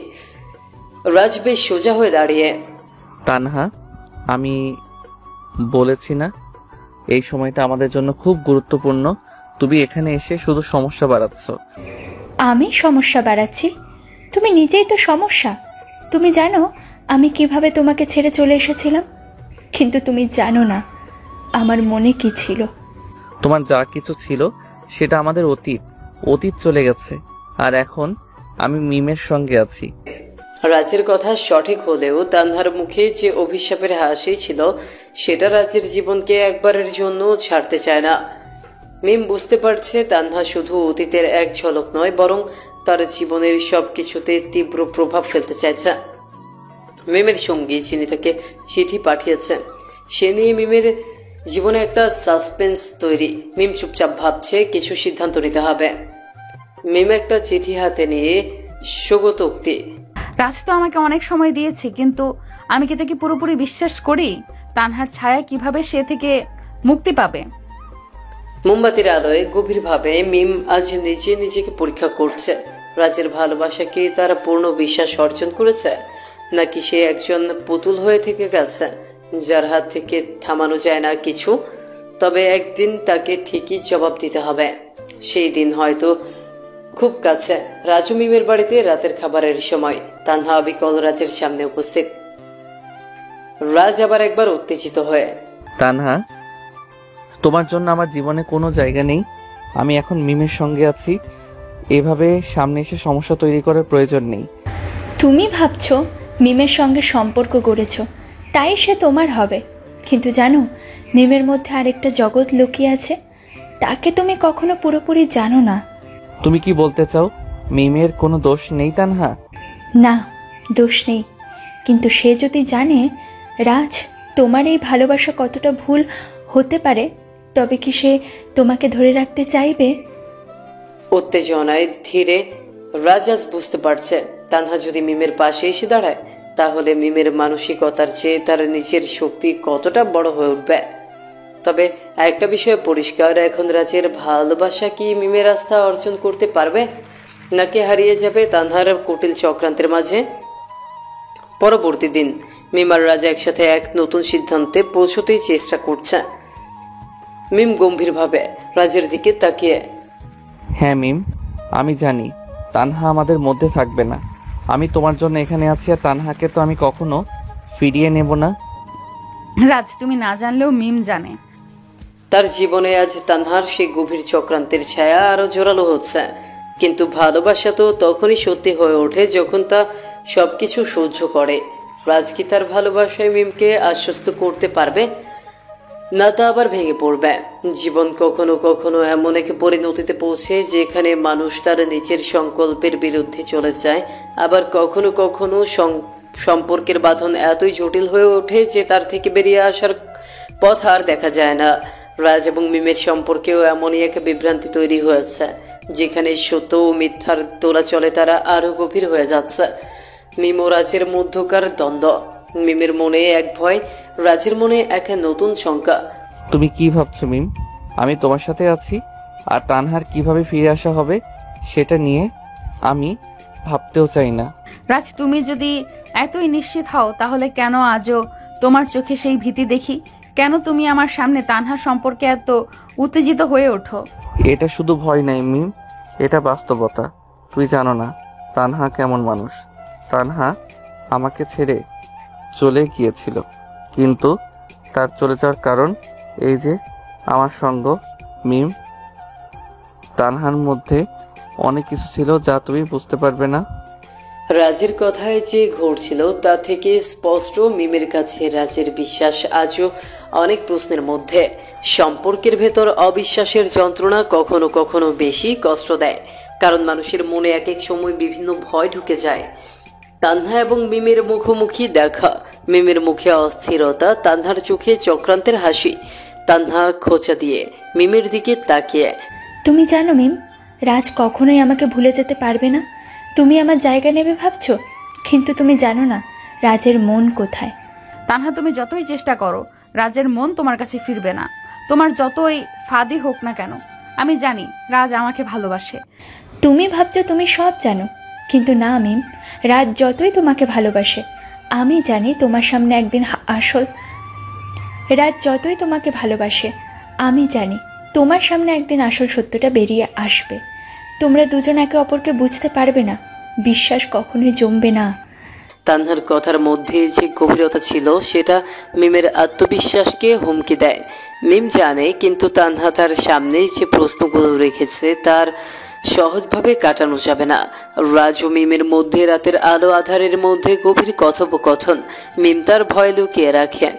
রাজ বেশ সোজা হয়ে দাঁড়িয়ে। তানহা, আমি বলেছি না এই সময়টা আমাদের জন্য খুব গুরুত্বপূর্ণ। তুমি এখানে এসে শুধু সমস্যা বাড়াচ্ছ। আমি সমস্যা বাড়াচ্ছি? তুমি নিজেই তো সমস্যা। তুমি জানো আমি কিভাবে তোমাকে ছেড়ে চলে এসেছিলাম, কিন্তু তুমি জানো না আমার মনে কি ছিল। তোমার যা কিছু ছিল সেটা আমাদের অতীত চলে গেছে, আর এখন আমি মিমের সঙ্গে আছি। রাজের কথা সঠিক হলেও তানহার মুখে যে অভিশাপের হাসি ছিল, সেটা রাজের জীবনকে একবারের জন্য ছাড়তে চায় না। মিম বুঝতে পারছে তানহা শুধু অতীতের এক ঝলক নয়, বরং তার জীবনের সব কিছুতে তীব্র প্রভাব ফেলতে চাইছে। মিমের সঙ্গী যিনি তাকে চিঠি পাঠিয়েছে, সে নিয়ে মিমের জীবনে একটা সাসপেন্স তৈরি। মিম চুপচাপ ভাবছে কিছু সিদ্ধান্ত নিতে হবে। মিম একটা চিঠি হাতে নিয়ে স্বগতোক্তি। রাজ তো আমাকে অনেক সময় দিয়েছে, কিন্তু আমি কি তাকে পুরোপুরি বিশ্বাস করি? তানহার ছায়া কিভাবে সে থেকে মুক্তি পাবে? মোমবাতির আলোয় গভীরভাবে মিম আজ নিজেকে পরীক্ষা করছে। রাজের ভালোবাসা কি তার পূর্ণ বিশ্বাস অর্জন করেছে, নাকি সে একজন পুতুল হয়ে থেকে গেছে যার হাত থেকে থামানো যায় না কিছু? তবে একদিন তাকে ঠিকই জবাব দিতে হবে। সেই দিন হয়তো খুব কাছে। রাজু মিমের বাড়িতে রাতের খাবারের সময় তানহা অবিকল রাজের সামনে উপস্থিত। রাজ আবার একবার উত্তেজিত হয়ে, তানহা, তোমার জন্য আমার জীবনে কোনো জায়গা নেই। আমি এখন মিমের সঙ্গে আছি। এভাবে সামনে এসে সমস্যা তৈরি করার প্রয়োজন নেই। তুমি ভাবছো মিমের সঙ্গে সম্পর্ক গড়েছ, তাই সে তোমার হবে, কিন্তু জানো মিমের মধ্যে আরেকটা জগৎ লুকিয়ে আছে। তাকে তুমি কখনো পুরোপুরি জানো না। তুমি কি বলতে চাও মিমের কোনো দোষ নেই তানহা? না, দোষ নেই, কিন্তু সে যদি জানে রাজ তোমার এই ভালোবাসা কতটা ভুল হতে পারে, তবে কি সে তোমাকে ধরে রাখতে চাইবে? উত্তেজনায় ধীরে রাজ আজ বুঝতে পারছে তানহা যদি মিমের পাশে এসে দাঁড়ায়, তাহলে মিমের মানসিকতার চেয়ে তার নিজের শক্তি কতটা বড় হয়ে উঠবে। তবে একটা বিষয় পরিষ্কার, এখন রাজের ভালোবাসা কি মিমের আস্থা অর্জন করতে পারবে, নাকি হারিয়ে যাবে তানহার কুটিল চক্রান্তের মাঝে? পরবর্তী দিন মিম আর রাজা একসাথে এক নতুন সিদ্ধান্তে পৌঁছতেই চেষ্টা করছে। মিম গম্ভীরভাবে রাজের দিকে তাকিয়ে। হ্যাঁ মিম, আমি জানি তানহা আমাদের মধ্যে থাকবে না। আমি তোমার জন্য এখানে আছি, আর তানহাকে তো আমি কখনো ফিরিয়ে নেব না। রাজ, তুমি না জানলেও মিম জানে। তার জীবনে আজ তানহার সেই গভীর চক্রান্তের ছায়া আরো জোরালো হচ্ছে। কিন্তু ভালোবাসা তো তখনই সত্যি হয়ে ওঠে যখন তা সবকিছু সহ্য করে। রাজ কি তার ভালোবাসায় মিমকে আশ্বস্ত করতে পারবে? না, তা আবার ভেঙে পড়বে। জীবন কখনো কখনো এমন এক পরিণতিতে পৌঁছে যেখানে মানুষ তার নিজের সংকল্পের বিরুদ্ধে চলে যায়। আবার কখনো কখনো সম্পর্কের বাঁধন এতই জটিল হয়ে ওঠে যে তার থেকে বেরিয়ে আসার পথ আর দেখা যায় না। রাজ এবং মিমের সম্পর্কেও এমনই এক বিভ্রান্তি তৈরি হয়েছে, যেখানে সত্য ও মিথ্যার দোলাচলে তারা আরো গভীর হয়ে যাচ্ছে। মিম ও রাজের মধ্যকার দ্বন্দ্ব, মিমের মনে এক ভয়, রাজের মনে এক নতুন শঙ্কা। তুমি কি ভাবছো মিম? আমি তোমার সাথে আছি, আর তানহার কিভাবে ফিরে আসা হবে সেটা নিয়ে আমি ভাবতেও চাই না। রাজ, তুমি যদি এতই নিশ্চিত হও তাহলে কেন আজও তোমার চোখে সেই ভীতি দেখি? কেন তুমি আমার সামনে তানহা সম্পর্কে এত উত্তেজিত হয়ে ওঠো? এটা শুধু ভয় নাই মিম, এটা বাস্তবতা। তুই জানো না তানহা কেমন মানুষ। তানহা আমাকে ছেড়ে চলে গিয়েছিল, কিন্তু তার চলে যাওয়ার কারণ এই যে আমার সঙ্গ। মিম, তানহার মধ্যে অনেক কিছু ছিল যা তুমি বুঝতে পারবে না। রাজের কথায় যে ঘটছিল তা থেকে স্পষ্ট মিমের কাছে রাজের বিশ্বাস আজও অনেক প্রশ্নের মধ্যে। সম্পর্কের ভেতর অবিশ্বাসের যন্ত্রণা কখনো কখনো বেশি কষ্ট দেয়, কারণ মানুষের মনে এক এক সময় বিভিন্ন ভয় ঢুকে যায়। তানহা এবং মিমের মুখোমুখি দেখা, মিমের মুখে অস্থিরতা, তানহার চোখে চক্রান্তের হাসি। তানহা খোঁচা দিয়ে মিমের দিকে তাকিয়ে। তুমি জানো মিম, রাজ কখনোই আমাকে ভুলে যেতে পারবে না। তুমি আমার জায়গা নেবে ভাবছো, কিন্তু তুমি জানো না রাজের মন কোথায়। তানহা, তুমি যতই চেষ্টা করো রাজের মন তোমার কাছে ফিরবে না। তোমার যতই ফাঁদি হোক না কেন, আমি জানি রাজ আমাকে ভালোবাসে। তুমি ভাবছো তুমি সব জানো, কিন্তু না মিম, রাজ যতই তোমাকে ভালোবাসে, আমি জানি তোমার সামনে একদিন রাজ যতই তোমাকে ভালোবাসে, আমি জানি তোমার সামনে একদিন আসল সত্যটা বেরিয়ে আসবে। তোমরা দুজন একে অপরকে বুঝতে পারবে না, বিশ্বাস কখনোই জমবে না। তানহার কথার মধ্যে যে গভীরতা ছিল সেটা মিমের আত্মবিশ্বাসকে হুমকি দেয়। মিম জানে, কিন্তু তানহা তার সামনে যে প্রশ্নগুলো রেখেছে তার সহজভাবে কাটানো যাবে না। রাজ ও মিমের মধ্যে রাতের আলো আধারের মধ্যে গভীর কথোপকথন। মিম তার ভয় লুকিয়ে রাখে,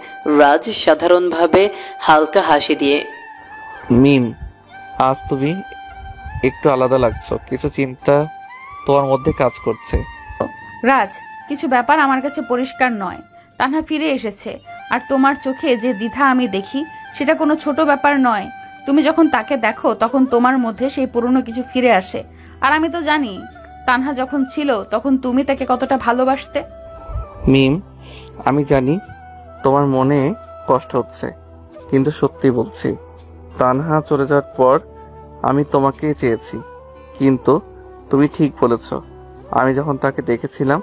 রাজ সাধারণভাবে হালকা হাসি দিয়ে। মিম, আজ তুমি একটু আলাদা লাগছো, কিছু চিন্তা তোমার মধ্যে কাজ করছে। রাজ, কিছু ব্যাপার আমার কাছে পরিষ্কার নয়। তানহা ফিরে এসেছে, আর তোমার চোখে যে দ্বিধা আমি দেখি সেটা কোনো ছোট ব্যাপার নয়। তুমি যখন তাকে দেখো তখন তোমার মধ্যে সেই পুরনো কিছু ফিরে আসে। আর আমি তো জানি তানহা যখন ছিল তখন তুমি তাকে কতটা ভালোবাসতে। মিম, আমি জানি তোমার মনে কষ্ট হচ্ছে, কিন্তু সত্যি বলছি, তানহা চলে যাওয়ার পর আমি তোমাকেই চেয়েছি। কিন্তু তুমি ঠিক বলেছ, আমি যখন তাকে দেখেছিলাম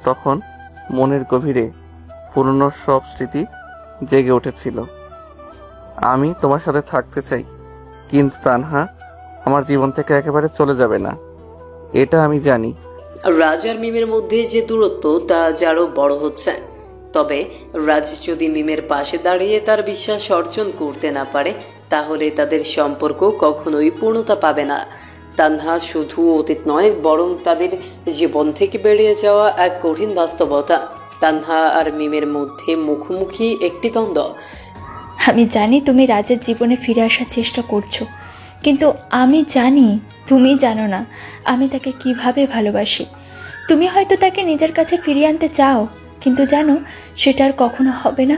তখন মনের গভীরে পুরনো সব স্মৃতি জেগে উঠেছিল। আমি তোমার সাথে থাকতে চাই, কিন্তু তানহা আমার জীবন থেকে একেবারে চলে যাবে না, এটা আমি জানি। রাজ আর মিমের মধ্যে যে দূরত্ব তা আরো বড় হচ্ছে। তবে রাজ যদি মিমের পাশে দাঁড়িয়ে তার বিশ্বাস অর্জন করতে না পারে, তাহলে তাদের সম্পর্ক কখনোই পূর্ণতা পাবে না। তানহা শুধু অতীত নয়, বরং তাদের জীবন থেকে বেরিয়ে যাওয়া এক কঠিন বাস্তবতা। তানহা আর মিমের মধ্যে মুখোমুখি একটি দ্বন্দ্ব। আমি জানি তুমি রাজের জীবনে ফিরে আসার চেষ্টা করছো, কিন্তু আমি জানি তুমি জানো না আমি তাকে কিভাবে ভালোবাসি। তুমি হয়তো তাকে নিজের কাছে ফিরিয়ে আনতে চাও, কিন্তু জানো সেটা আর কখনো হবে না।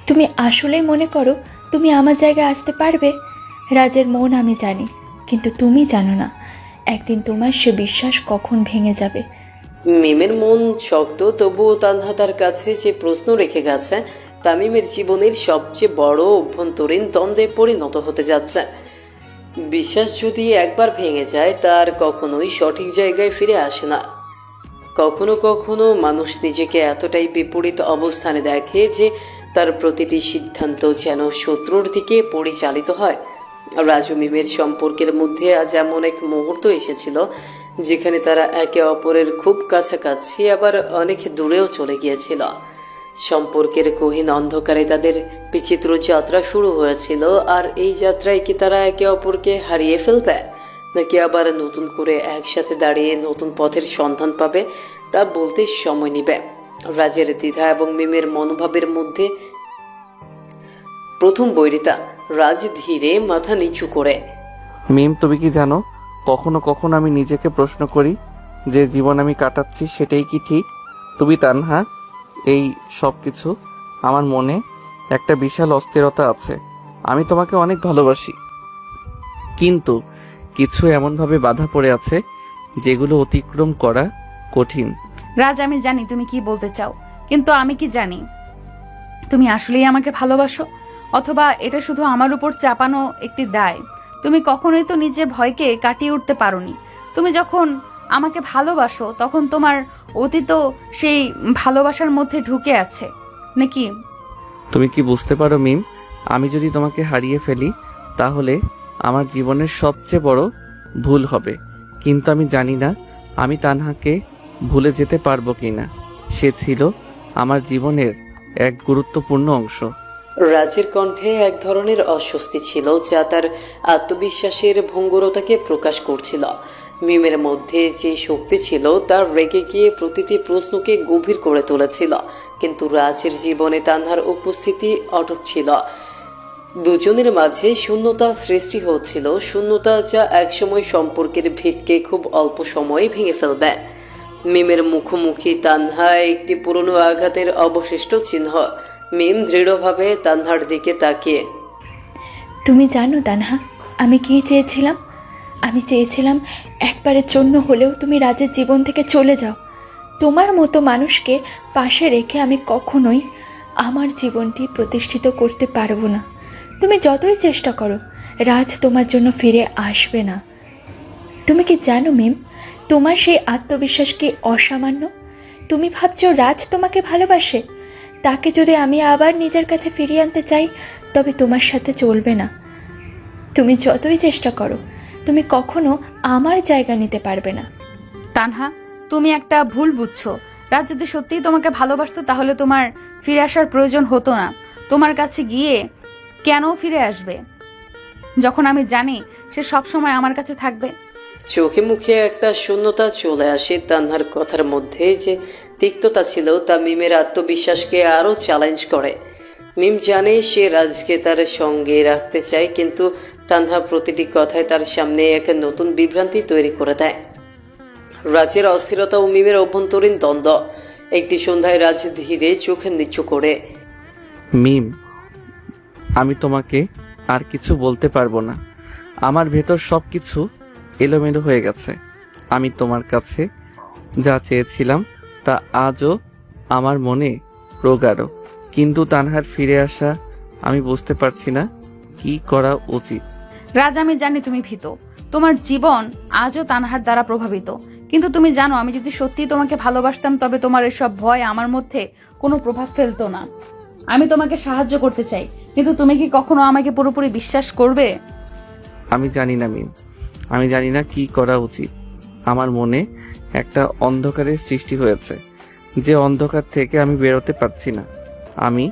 তুমি আসলেই মনে করো তুমি আমার জায়গায় আসতে পারবে? রাজের মন আমি জানি, কিন্তু তুমি জানো না একদিন তোমার সে বিশ্বাস কখন ভেঙে যাবে। মিমের মন শক্ত, তবুও তানহা তার কাছে যে প্রশ্ন রেখে গেছে তা মিমের জীবনের সবচেয়ে বড় অভ্যন্তরীণ দ্বন্দ্বে পরিণত হতে যাচ্ছে। বিশ্বাস যদি একবার ভেঙে যায় তার কখনোই সঠিক জায়গায় ফিরে আসে না। কখনো কখনো মানুষ নিজেকে এতটাই বিপরীত অবস্থানে দেখে যে তার প্রতিটি সিদ্ধান্ত যেন শত্রুর দিকে পরিচালিত হয়। রাজু মিমের সম্পর্কের মধ্যে আজ এমন এক মুহূর্ত এসেছিল যেখানে তারা একে অপরের খুব কাছাকাছি আবার অনেক দূরেও চলে গিয়েছিল। সম্পর্কের গহীন অন্ধকারে তাদের বিচিত্র যাত্রা শুরু হয়েছিল। আর এই যাত্রায় কি তারা একে অপরকে হারিয়ে ফেলবে, নাকি আবার নতুন করে একসাথে দাঁড়িয়ে নতুন পথের সন্ধান পাবে, তা বলতে সময় নেবে। রাজের দ্বিধা এবং মিমের মনোভাবের মধ্যে প্রথম বৈরিতা। রাজ ধীরে মাথা নিচু করে, মিম, তুমি কি জানো, কখনো কখনো আমি নিজেকে প্রশ্ন করি যে জীবন আমি কাটাচ্ছি সেটাই কি ঠিক? তুমি তানহা, এই সব কিছু আমার মনে একটা বিশাল অস্থিরতা আছে। আমি তোমাকে অনেক ভালোবাসি, কিন্তু কিছু এমনভাবে বাধা পড়ে আছে যেগুলো অতিক্রম করা কঠিন। রাজ, আমি জানি তুমি কি বলতে চাও, কিন্তু আমি কি জানি তুমি আসলেই আমাকে ভালোবাসো, অথবা এটা শুধু আমার উপর চাপানো একটি দায়। তুমি কখনোই তো নিজের ভয়কে কাটিয়ে উঠতে পারোনি। তুমি যখন আমাকে ভালোবাসো তখন তোমার অতীত সেই ভালোবাসার মধ্যে ঢুকে আছে নাকি? তুমি কি বুঝতে পারো মিম, আমি যদি তোমাকে হারিয়ে ফেলি তাহলে আমার জীবনের সবচেয়ে বড় ভুল হবে। কিন্তু আমি জানি না আমি তানহাকে ভুলে যেতে পারবো কিনা। সে ছিল আমার জীবনের এক গুরুত্বপূর্ণ অংশ। রাজের কণ্ঠে এক ধরনের অস্বস্তি ছিল যা তার আত্মবিশ্বাসের ভঙ্গুরতাকে প্রকাশ করছিল। মিমের মধ্যে যে শক্তি ছিল তা রেগে গিয়ে প্রতিটি প্রশ্নকে গভীর করে তুলেছিল, কিন্তু রাজের জীবনে তানহার উপস্থিতি অটুট ছিল। দুজনের মাঝে শূন্যতা সৃষ্টি হচ্ছিল, শূন্যতা যা একসময় সম্পর্কের ভিতকে খুব অল্প সময়ে ভেঙে ফেলবে। মিমের মুখোমুখি তানহা একটি পুরনো আঘাতের অবশিষ্ট চিহ্ন। মিম দৃঢ়ভাবে তানহার দিকে তাকিয়ে, তুমি জানো তানহা, আমি কি চেয়েছিলাম? আমি চেয়েছিলাম একবারের জন্য হলেও তুমি রাজের জীবন থেকে চলে যাও। তোমার মতো মানুষকে পাশে রেখে আমি কখনোই আমার জীবনটি প্রতিষ্ঠিত করতে পারবো না। তুমি যতই চেষ্টা করো, রাজ তোমার জন্য ফিরে আসবে না। তুমি কি জানো মিম, তোমার সেই আত্মবিশ্বাস কি অসামান্য? তুমি ভাবছো রাজ তোমাকে ভালোবাসে? তাকে যদি আমি আবার নিজের কাছে ফিরিয়ে আনতে চাই তবে তোমার সাথে চলবে না। তুমি যতই চেষ্টা করো, তুমি কখনো আমার জায়গা নিতে পারবে না। তানহা, তুমি একটা ভুল বুঝছো। রাজ যদি সত্যিই তোমাকে ভালোবাসতো তাহলে তোমার ফিরে আসার প্রয়োজন হতো না। তোমার কাছে গিয়ে কেন ফিরে আসবে যখন আমি জানি সে সবসময় আমার কাছে থাকবে? চোখে মুখে একটা শূন্যতা চলে আসে। তানহার কথার মধ্যে যে তিক্ততা ছিল তা মিমের আত্মবিশ্বাসকে আরও চ্যালেঞ্জ করে। মিম জানে সে রাজকে তার সঙ্গে রাখতে চায়, কিন্তু তানহা প্রতিটি কথায় তার সামনে এক নতুন বিভ্রান্তি তৈরি করে দেয়। রাজের অস্থিরতা ও মিমের অভ্যন্তরীণ দ্বন্দ্ব। একটি সন্ধ্যায় রাজ ধীরে চোখে নিচু করে, মিম, আমি তোমাকে আর কিছু বলতে পারবো না। আমার ভেতর সব কিছু এলোমেলো হয়ে গেছে। আমি তোমার কাছে যা চেয়েছিলাম তা আজও আমার মনে প্রগাঢ়, কিন্তু তানহার ফিরে আসা আমি বুঝতে পারছি না কি করা উচিত। রাজ, আমি জানি তুমি ভীত, তোমার জীবন আজও তানহার দ্বারা প্রভাবিত, কিন্তু তুমি জানো আমি যদি সত্যিই তোমাকে ভালোবাসতাম তবে তোমার এসব ভয় আমার মধ্যে কোনো প্রভাব ফেলতো না। আমি তোমাকে সাহায্য করতে চাই, কিন্তু তুমি কি কখনো আমাকে পুরোপুরি বিশ্বাস করবে? আমি জানি না মিম, আমি জানি না কি করা উচিত। আমার মনে একটা অন্ধকারের সৃষ্টি হয়েছে, যে অন্ধকার থেকে আমি বেরোতে পারছি না। আমি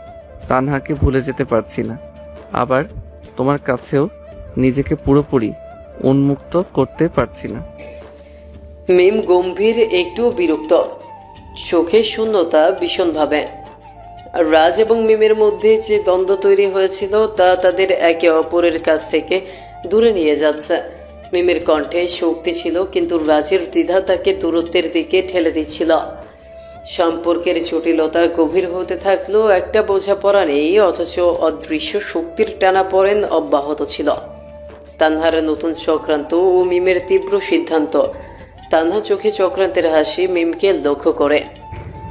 তানহাকে ভুলে যেতে পারছি না, আবার তোমার কাছেও নিজেকে পুরোপুরি উন্মুক্ত করতে পারছি না। মিম গম্ভীর, একটু বিরক্ত, চোখে শূন্যতা ভীষণভাবে। রাজ এবং মিমের মধ্যে যে দ্বন্দ্ব তৈরি হয়েছিল তা তাদের একে অপরের কাছ থেকে দূরে নিয়ে যাচ্ছে। মিমের কণ্ঠে শক্তি ছিল, কিন্তু রাজের দ্বিধা তাকে দূরত্বের দিকে ঠেলে দিচ্ছিল। সম্পর্কের জটিলতা গভীর হতে থাকলো। একটা বোঝাপড়া নেই, অথচ অদৃশ্য শক্তির টানাপোড়েন অব্যাহত ছিল। তানহার নতুন চক্রান্ত ও মিমের তীব্র সিদ্ধান্ত। তানহা চোখে চক্রান্তের হাসি মিমকে লক্ষ্য করে,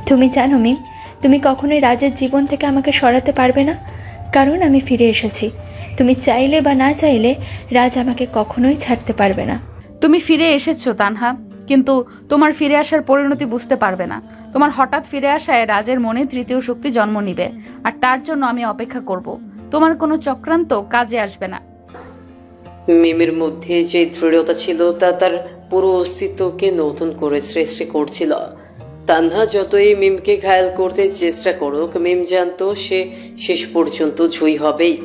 তুমি জানো মিম, তুমি কখনোই রাজের জীবন থেকে আমাকে সরাতে পারবে না, কারণ আমি ফিরে এসেছি। তুমি চাইলে বা না চাইলে রাজ আমাকে কখনোই ছাড়তে পারবে না। তুমি ফিরে এসেছো তানহা, কিন্তু তোমার ফিরে আসার পরিণতি বুঝতে পারবে না। তোমার হঠাৎ ফিরে আসায় রাজের মনে তৃতীয় শক্তি জন্ম নিবে, আর তার জন্য আমি অপেক্ষা করব। তোমার কোনো চক্রান্ত কাজে আসবে না। মিমের মধ্যে যে দৃঢ়তা ছিল তা তার পুরো অস্তিত্বকে নতুন করে সৃষ্টি করছিল। তানহা যতই মিমকে ঘায়াল করতে চেষ্টা করুক, মিম জানতো সে শেষ পর্যন্ত জয়ী হবেই।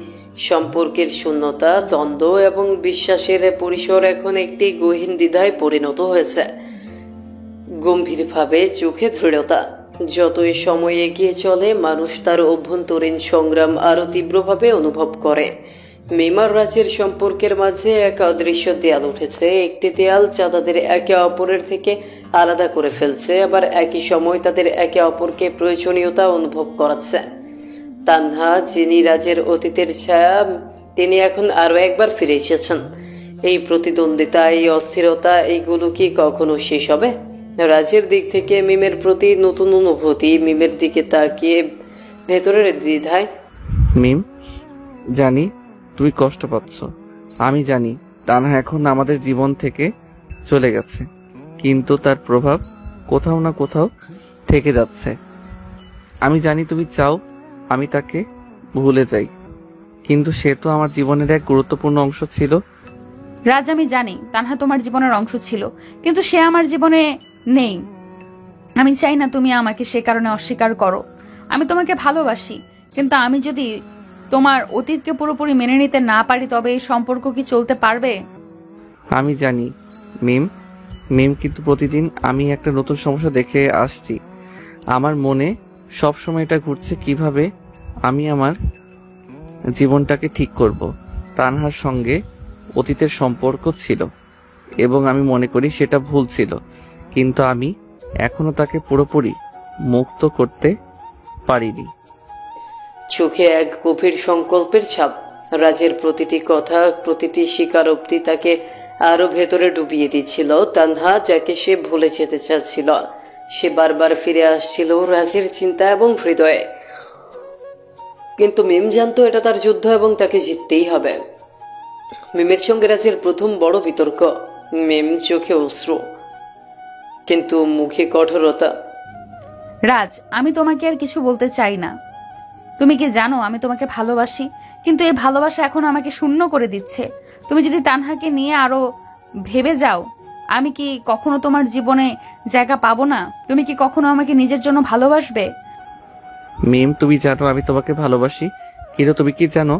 সম্পর্কের শূন্যতা, দ্বন্দ্ব এবং বিশ্বাসের পরিসর এখন একটি গহীন দ্বিধায় পরিণত হয়েছে। গম্ভীরভাবে চোখে দৃঢ়তা। যতই সময় এগিয়ে চলে, মানুষ তার অভ্যন্তরীণ সংগ্রাম আরও তীব্রভাবে অনুভব করে। মিম আর রাজের সম্পর্কের মাঝে এক অদৃশ্য দেয়াল উঠেছে। একটি দেয়াল যা তাদের একে অপরের থেকে আলাদা করে ফেলছে, আবার একই সময় তাদের একে অপরকে প্রয়োজনীয়তা অনুভব করাচ্ছে। তানহা, যিনি রাজের অতীতের ছায়া, তিনি এখন আরও একবার ফিরে এসেছেন। এই প্রতিদ্বন্দ্বিতা, এই অস্থিরতা, এইগুলো কি কখনো শেষ হবে? রাজের দিক থেকে মিমের প্রতি নতুন অনুভূতি, মিমের দিকে তাকিয়ে ভেতরের দ্বিধায়। মিম, জানি তুমি কষ্ট পাচ্ছ। আমি জানি তানহা এখন আমাদের জীবন থেকে চলে গেছে, কিন্তু তার প্রভাব কোথাও না কোথাও থেকে যাচ্ছে। আমি জানি তুমি চাও আমি তাকে ভুলে যাই, কিন্তু সে তো আমার জীবনের এক গুরুত্বপূর্ণ অংশ ছিল। রাজ, আমি জানি তানহা তোমার জীবনের অংশ ছিল, কিন্তু সে আমার জীবনে নেই। আমি চাই না তুমি আমাকে সে কারণে অস্বীকার করো। আমি তোমাকে ভালোবাসি, কিন্তু আমি যদি তোমার অতীতকে পুরোপুরি মেনে নিতে না পারি, তবে এই সম্পর্ক কি চলতে পারবে? আমি জানি মিম, কিন্তু প্রতিদিন আমি একটা নতুন সমস্যা দেখে আসছি। আমার মনে সবসময় এটা ঘুরছে, কিভাবে আমি আমার জীবনটাকে ঠিক করব। তানহার সঙ্গে অতীতের সম্পর্ক ছিল এবং আমি মনে করি সেটা ভুল ছিল, কিন্তু আমি এখনো তাকে পুরোপুরি মুক্ত করতে পারিনি। চোখে এক গভীর সংকল্পের ছাপ। রাজের প্রতিটি কথা, প্রতিটি স্বীকারোক্তি তাকে আরো ভেতরে ডুবিয়ে দিচ্ছিল। তানহা, যাকে সে ভুলে যেতে চাচ্ছিল, সে বারবার ফিরে আসছিল রাজের চিন্তা এবং হৃদয়ে। কিন্তু মিম জানতো এটা তার যুদ্ধ এবং তাকে জিততেই হবে। মিমের সঙ্গে রাজের প্রথম বড় বিতর্ক। মিম চোখে অশ্রু, কিন্তু মুখে কঠোরতা। রাজ, আমি তোমাকে আর কিছু বলতে চাই না। তুমি কি জানো আমি তোমাকে ভালোবাসি, কিন্তু এই ভালোবাসা এখন আমাকে শূন্য করে দিচ্ছে। তুমি যদি তানহাকে নিয়ে আরো ভেবে যাও, আমি কি কখনো তোমার জীবনে জায়গা পাবো না? তুমি কি কখনো আমাকে নিজের জন্য ভালোবাসবে? মিম, তুমি জানো আমি তোমাকে ভালোবাসি, কিন্তু তুমি কি জানো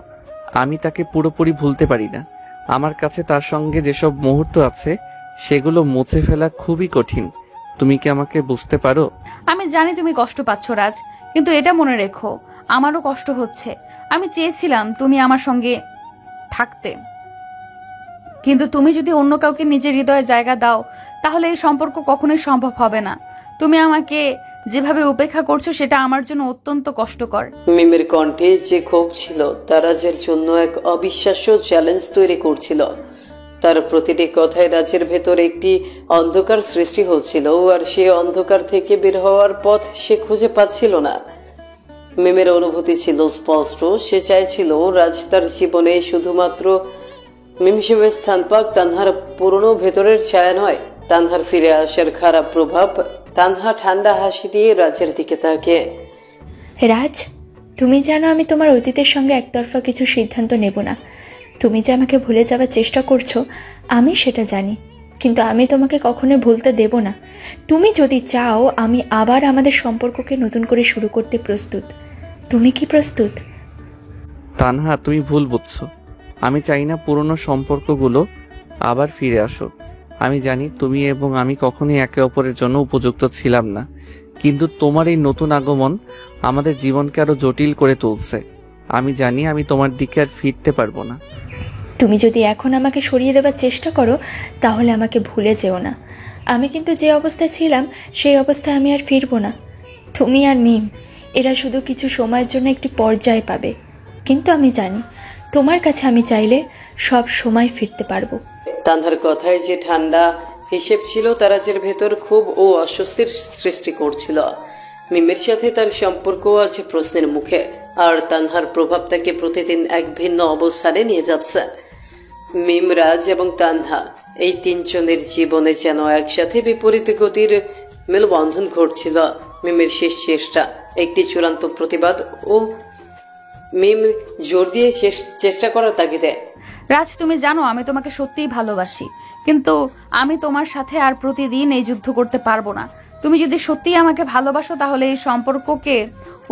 আমি তাকে পুরোপুরি ভুলতে পারি না। আমার কাছে তার সঙ্গে যেসব মুহূর্ত আছে সেগুলো মুছে ফেলা খুবই কঠিন। তুমি কি আমাকে বুঝতে পারো? আমি জানি তুমি কষ্ট পাচ্ছ রাজ, কিন্তু এটা মনে রেখো, আমারও কষ্ট হচ্ছে। আমি চেয়েছিলাম তুমি আমার সঙ্গে থাকতে, কিন্তু তুমি যদি অন্য কাউকে নিজের হৃদয়ে জায়গা দাও, তাহলে এই সম্পর্ক কখনোই সম্ভব হবে না। তুমি আমাকে যেভাবে উপেক্ষা করছো সেটা আমার জন্য অত্যন্ত কষ্টকর। মিমের কণ্ঠে যে ক্ষোভ ছিল তা রাজের জন্য এক অবিশ্বাস্য চ্যালেঞ্জ তৈরি করছিল। তার প্রতিটি কথায় রাজের ভেতরে একটি অন্ধকার সৃষ্টি হচ্ছিল, আর সে অন্ধকার থেকে বের হওয়ার পথ সে খুঁজে পাচ্ছিল না। মিমের অনুভূতি ছিল স্পষ্ট। সে চাইছিল রাজ তার জীবনে শুধুমাত্র মিম হিসেবে স্থান পাক, তানহার পুরনো ভেতরের ছায়া নয়। তানহার ফিরে আসার খারাপ প্রভাব। তানহা ঠান্ডা হাসি দিয়ে রাজের দিকে তাকিয়ে। রাজ, তুমি জানো আমি তোমার অতীতের সঙ্গে একতরফা কিছু সিদ্ধান্ত নেব না। তুমি যে আমাকে ভুলে যাওয়ার চেষ্টা করছো, আমি সেটা জানি, কিন্তু আমি তোমাকে কখনো ভুলতে দেব না। তুমি যদি চাও আমি আবার আমাদের সম্পর্ককে নতুন করে শুরু করতে প্রস্তুত। তুমি কি প্রস্তুত? তানহা, তুমি ভুল বুঝছো। আমি চাই না পুরনো সম্পর্কগুলো আবার ফিরে আসো। আমি জানি তুমি এবং আমি কখনোই একে অপরের জন্য উপযুক্ত ছিলাম না, কিন্তু তোমার এই নতুন আগমন আমাদের জীবনকে আরো জটিল করে তুলছে। আমি জানি আমি তোমার দিকে আর ফিরতে পারবো না। তুমি যদি এখন আমাকে সরিয়ে দেওয়ার চেষ্টা করো, তাহলে আমাকে ভুলে যেও না। আমি কিন্তু যে অবস্থায় ছিলাম সেই অবস্থায় আমি আর ফিরবো না। তুমি আর মিম এরা শুধু কিছু সময়ের জন্য একটি পর্যায় পাবে, কিন্তু আমি জানি তোমার কাছে আমি চাইলে সব সময় ফিরতে পারবো। তানহার কথায় যে ঠান্ডা হিসেব ছিল তা রাজের ভেতর খুব ও অস্বস্তির সৃষ্টি করছিল। মিমের সাথে তার সম্পর্ক আছে প্রশ্নের মুখে, আর তানহার প্রভাব তাকে প্রতিদিন এক ভিন্ন অবস্থানে নিয়ে যাচ্ছে। মিম, রাজ এবং তানহা এই তিনজনের জীবনে যেন একসাথে বিপরীত গতির মেলবন্ধন ঘটছিল। মিমের শেষ চেষ্টা, একটি চূড়ান্ত প্রতিবাদ ও মিম জোর দিয়ে শেষ চেষ্টা করার তাগিদে। রাজ, তুমি জানো আমি তোমাকে সত্যিই ভালোবাসি, কিন্তু আমি তোমার সাথে আর প্রতিদিন এই যুদ্ধ করতে পারবো না। তুমি যদি সত্যিই আমাকে ভালোবাসো তাহলে এই সম্পর্ককে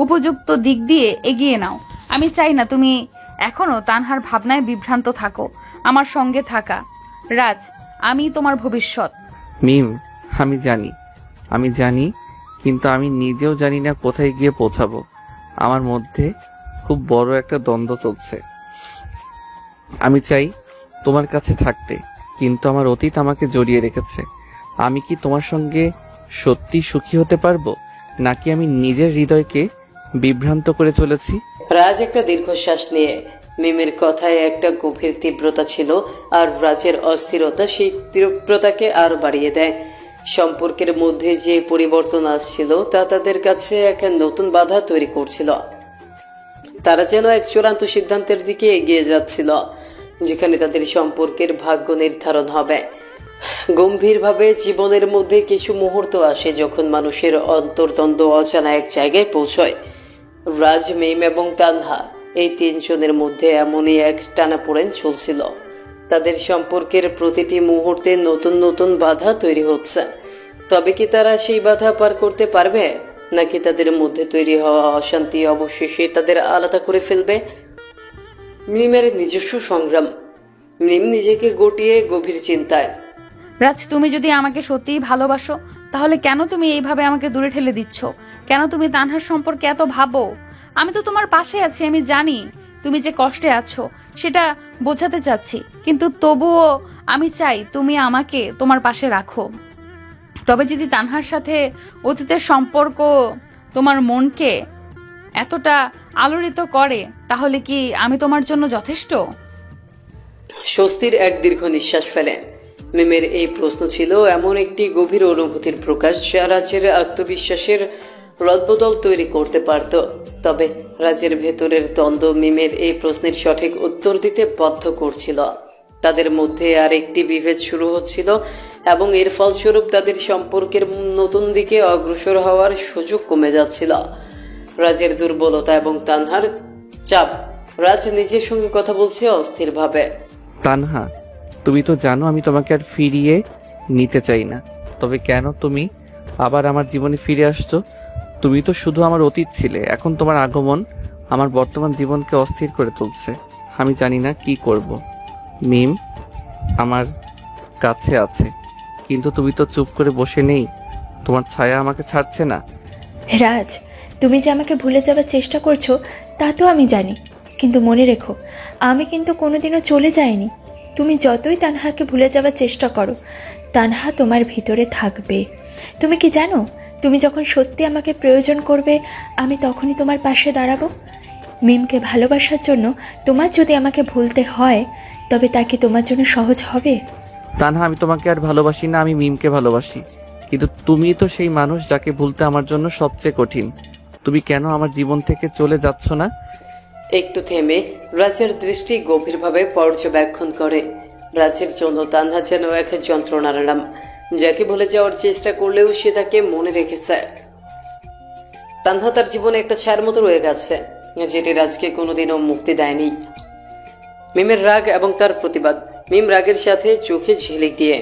উপযুক্ত দিক দিয়ে এগিয়ে নাও। আমি চাই না তুমি এখনো তানহার ভাবনায় বিভ্রান্ত থাকো। আমার সঙ্গে থাকা রাজ, আমি তোমার ভবিষ্যৎ। মিম, আমি জানি, কিন্তু আমি নিজেও জানি না কোথায় গিয়ে পৌঁছাবো। আমার মধ্যে খুব বড় একটা দ্বন্দ্ব চলছে। আমি চাই তোমার কাছে থাকতে, কিন্তু আমার অতীত আমাকে জড়িয়ে রেখেছে। আমি কি তোমার সঙ্গে সত্যি সুখী হতে পারবো, নাকি আমি নিজের হৃদয়কে বিভ্রান্ত করে চলেছি? রাজ একটা দীর্ঘশ্বাস নিয়ে, মিমের কথায় একটা গভীর তীব্রতা ছিল, আর রাজের অস্থিরতা সেই তীব্রতাকে আরো বাড়িয়ে দেয়। সম্পর্কের মধ্যে যে পরিবর্তন আসছিল তা তাদের কাছে এক নতুন বাধা তৈরি করছিল। তারা যেন এক চূড়ান্ত সিদ্ধান্তের দিকে এগিয়ে যাচ্ছিল, যেখানে তাদের সম্পর্কের ভাগ্য নির্ধারণ হবে। গম্ভীরভাবে জীবনের মধ্যে কিছু মুহূর্ত আসে যখন মানুষের অন্তর্দ্বন্দ্ব অজানা এক জায়গায় পৌঁছয়। রাজ, মিম এবং তানহা, এই তিনজনের মধ্যে এমনই এক টানাপোড়েন চলছিল। তাদের সম্পর্কের প্রতিটি মুহূর্তে নতুন নতুন বাধা তৈরি হচ্ছে। তবে কি তারা সেই বাধা পার করতে পারবে, নাকি তাদের মধ্যে তৈরি হওয়া অশান্তি অবশেষে তাদের আলাদা করে ফেলবে? মিমের নিজস্ব সংগ্রাম। মিম নিজেকে গটিয়ে গভীর চিন্তায়। রাজ, তুমি যদি আমাকে সত্যিই ভালোবাসো তাহলে কেন তুমি এইভাবে আমাকে দূরে ঠেলে দিচ্ছ? কেন তুমি তানহার সম্পর্কে এত ভাবো? আমি তো তোমার পাশে আছি, আমি জানি তুমি যে কষ্টে আছো সেটা বোঝাতে চাচ্ছি, কিন্তু তবুও আমি চাই তুমি আমাকে তোমার পাশে রাখো। তবে যদি তানহার সাথে অতীতের সম্পর্ক তোমার মনকে এতটা আলোড়িত করে তাহলে কি আমি তোমার জন্য যথেষ্ট? স্বস্তির এক দীর্ঘ নিঃশ্বাস ফেলে। মিমের এই প্রশ্ন ছিল এমন একটি গভীর অনুভূতির প্রকাশ যা রাজের আত্মবিশ্বাসের রদবদল তৈরি করতে পারত। তবে রাজের ভেতরের দ্বন্দ্ব মিমের এই প্রশ্নের সঠিক উত্তর দিতে বাধ্য করছিল। তাদের মধ্যে আর একটি বিভেদ শুরু হচ্ছিল, এবং এর ফলস্বরূপ তাদের সম্পর্কের নতুন দিকে অগ্রসর হওয়ার সুযোগ কমে যাচ্ছিল। রাজের দুর্বলতা এবং তানহার চাপ। রাজ নিজের সঙ্গে কথা বলছে অস্থিরভাবে। তানহা, তুমি তো জানো আমি তোমাকে আর ফিরিয়ে নিতে চাই না, তবে কেন তুমি আবার আমার জীবনে ফিরে আসছো? তুমি তো শুধু আমার অতীত ছিলে, এখন তোমার আগমন আমার বর্তমান জীবনকে অস্থির করে তুলছে। আমি জানি না কি করব। মিম আমার কাছে আছে, কিন্তু তুমি তো চুপ করে বসে নেই, তোমার ছায়া আমাকে ছাড়ছে না। রাজ, তুমি যে আমাকে ভুলে যাবার চেষ্টা করছো তা তো আমি জানি, কিন্তু মনে রেখো আমি কিন্তু কোনোদিনও চলে যাইনি। তুমি যতই তানহাকে ভুলে যাবার চেষ্টা করো, তানহা তোমার ভিতরে থাকবে। তুমি কি জানো, তুমি যখন সত্যি আমাকে প্রয়োজন করবে আমি তখনই তোমার পাশে দাঁড়াবো। মিমকে ভালোবাসার জন্য তোমার যদি আমাকে ভুলতে হয় তবে তা কি তোমার জন্য সহজ হবে? তানহা, আমি তোমাকে আর ভালোবাসি না, আমি মিমকে ভালোবাসি। কিন্তু তুমি তো সেই মানুষ যাকে ভুলতে আমার জন্য সবচেয়ে কঠিন। তুমি কেন আমার জীবন থেকে চলে যাচ্ছ না? একটু থেমে রাজের দৃষ্টি গভীরভাবে পর্যবেক্ষণ করে। রাজের জন্য তানহা যেন এক যন্ত্রণার নাম, যাকে ভুলে যাওয়ার চেষ্টা করলেও সে তাকে মনে রেখেছে। তানহা তার জীবনে একটা ছায়ার মতো রয়ে গেছে, যেটি রাজকে কোনোদিনও মুক্তি দেয়নি। মিমের রাগ এবং তার প্রতিবাদ। মিম রাগের সাথে চোখে ঝিলিক দিয়ে,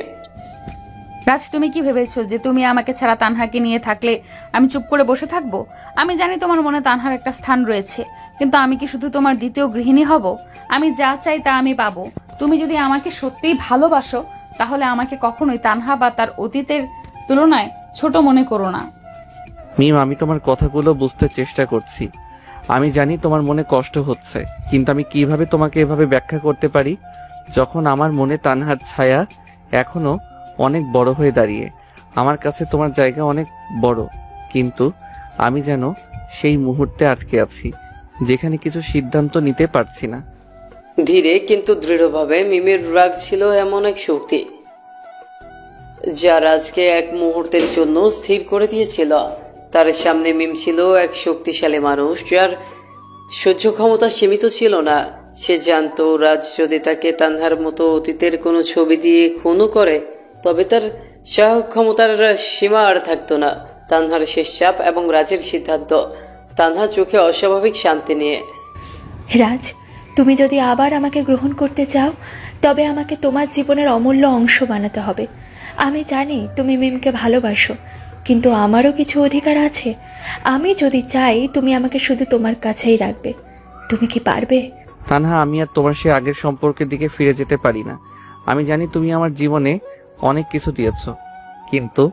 রাজ, তুমি কি ভেবেছো যে তুমি আমাকে ছাড়া তানহাকে নিয়ে থাকলে আমি চুপ করে বসে থাকবো? আমি জানি তোমার মনে তানহার একটা স্থান রয়েছে, কিন্তু আমি কি শুধু তোমার দ্বিতীয় গৃহিণী হব? আমি যা চাই তা আমি পাবো। তুমি যদি আমাকে সত্যিই ভালোবাসো তাহলে আমাকে কখনোই তানহা বা তার অতীতের তুলনায় ছোট মনে করো না। মিম, আমি তোমার কথাগুলো বুঝতে চেষ্টা করছি। আমি জানি তোমার মনে কষ্ট হচ্ছে, কিন্তু আমি কিভাবে তোমাকে এভাবে ব্যাখ্যা করতে পারি যখন আমার মনে তানহার ছায়া এখনো অনেক বড় হয়ে দাঁড়িয়ে। আমার কাছে তোমার জায়গা অনেক বড়, কিন্তু আমি যেন সেই মুহূর্তে আটকে আছি যেখানে কিছু সিদ্ধান্ত নিতে পারছি না। ধীরে কিন্তু দৃঢ়ভাবে মিমের রাগ ছিল এমন এক শক্তি যা রাজকে এক মুহূর্তের জন্য স্থির করে দিয়েছিল। তার সামনে মিম ছিল এক শক্তিশালী মানুষ, যার সহ্য ক্ষমতা সীমিত ছিল না। সে জানতো রাজ যদি তাকে তানহার মতো অতীতের কোনো ছবি দিয়ে খুনও করে তবে তার সাহস ক্ষমতার সীমা আর থাকতো না। তানহার শেষ চাপ এবং রাজের সিদ্ধান্ত, তানহা চোখে অস্বাভাবিক শান্তি নিয়ে। রাজ, তুমি যদি আবার আমাকে গ্রহণ করতে চাও তবে আমাকে তোমার জীবনের অমূল্য অংশ বানাতে হবে। আমি জানি তুমি মিমকে ভালোবাসো, কিন্তু আমারও কিছু অধিকার আছে। আমি যদি চাই তুমি আমাকে শুধু তোমার কাছেই রাখবে। তুমি কি পারবে? তানহা, আমি আর তোমার সে আগের সম্পর্কের দিকে ফিরে যেতে পারি না। আমি জানি তুমি আমার জীবনে অনেক কিছু দিয়েছো, কিন্তু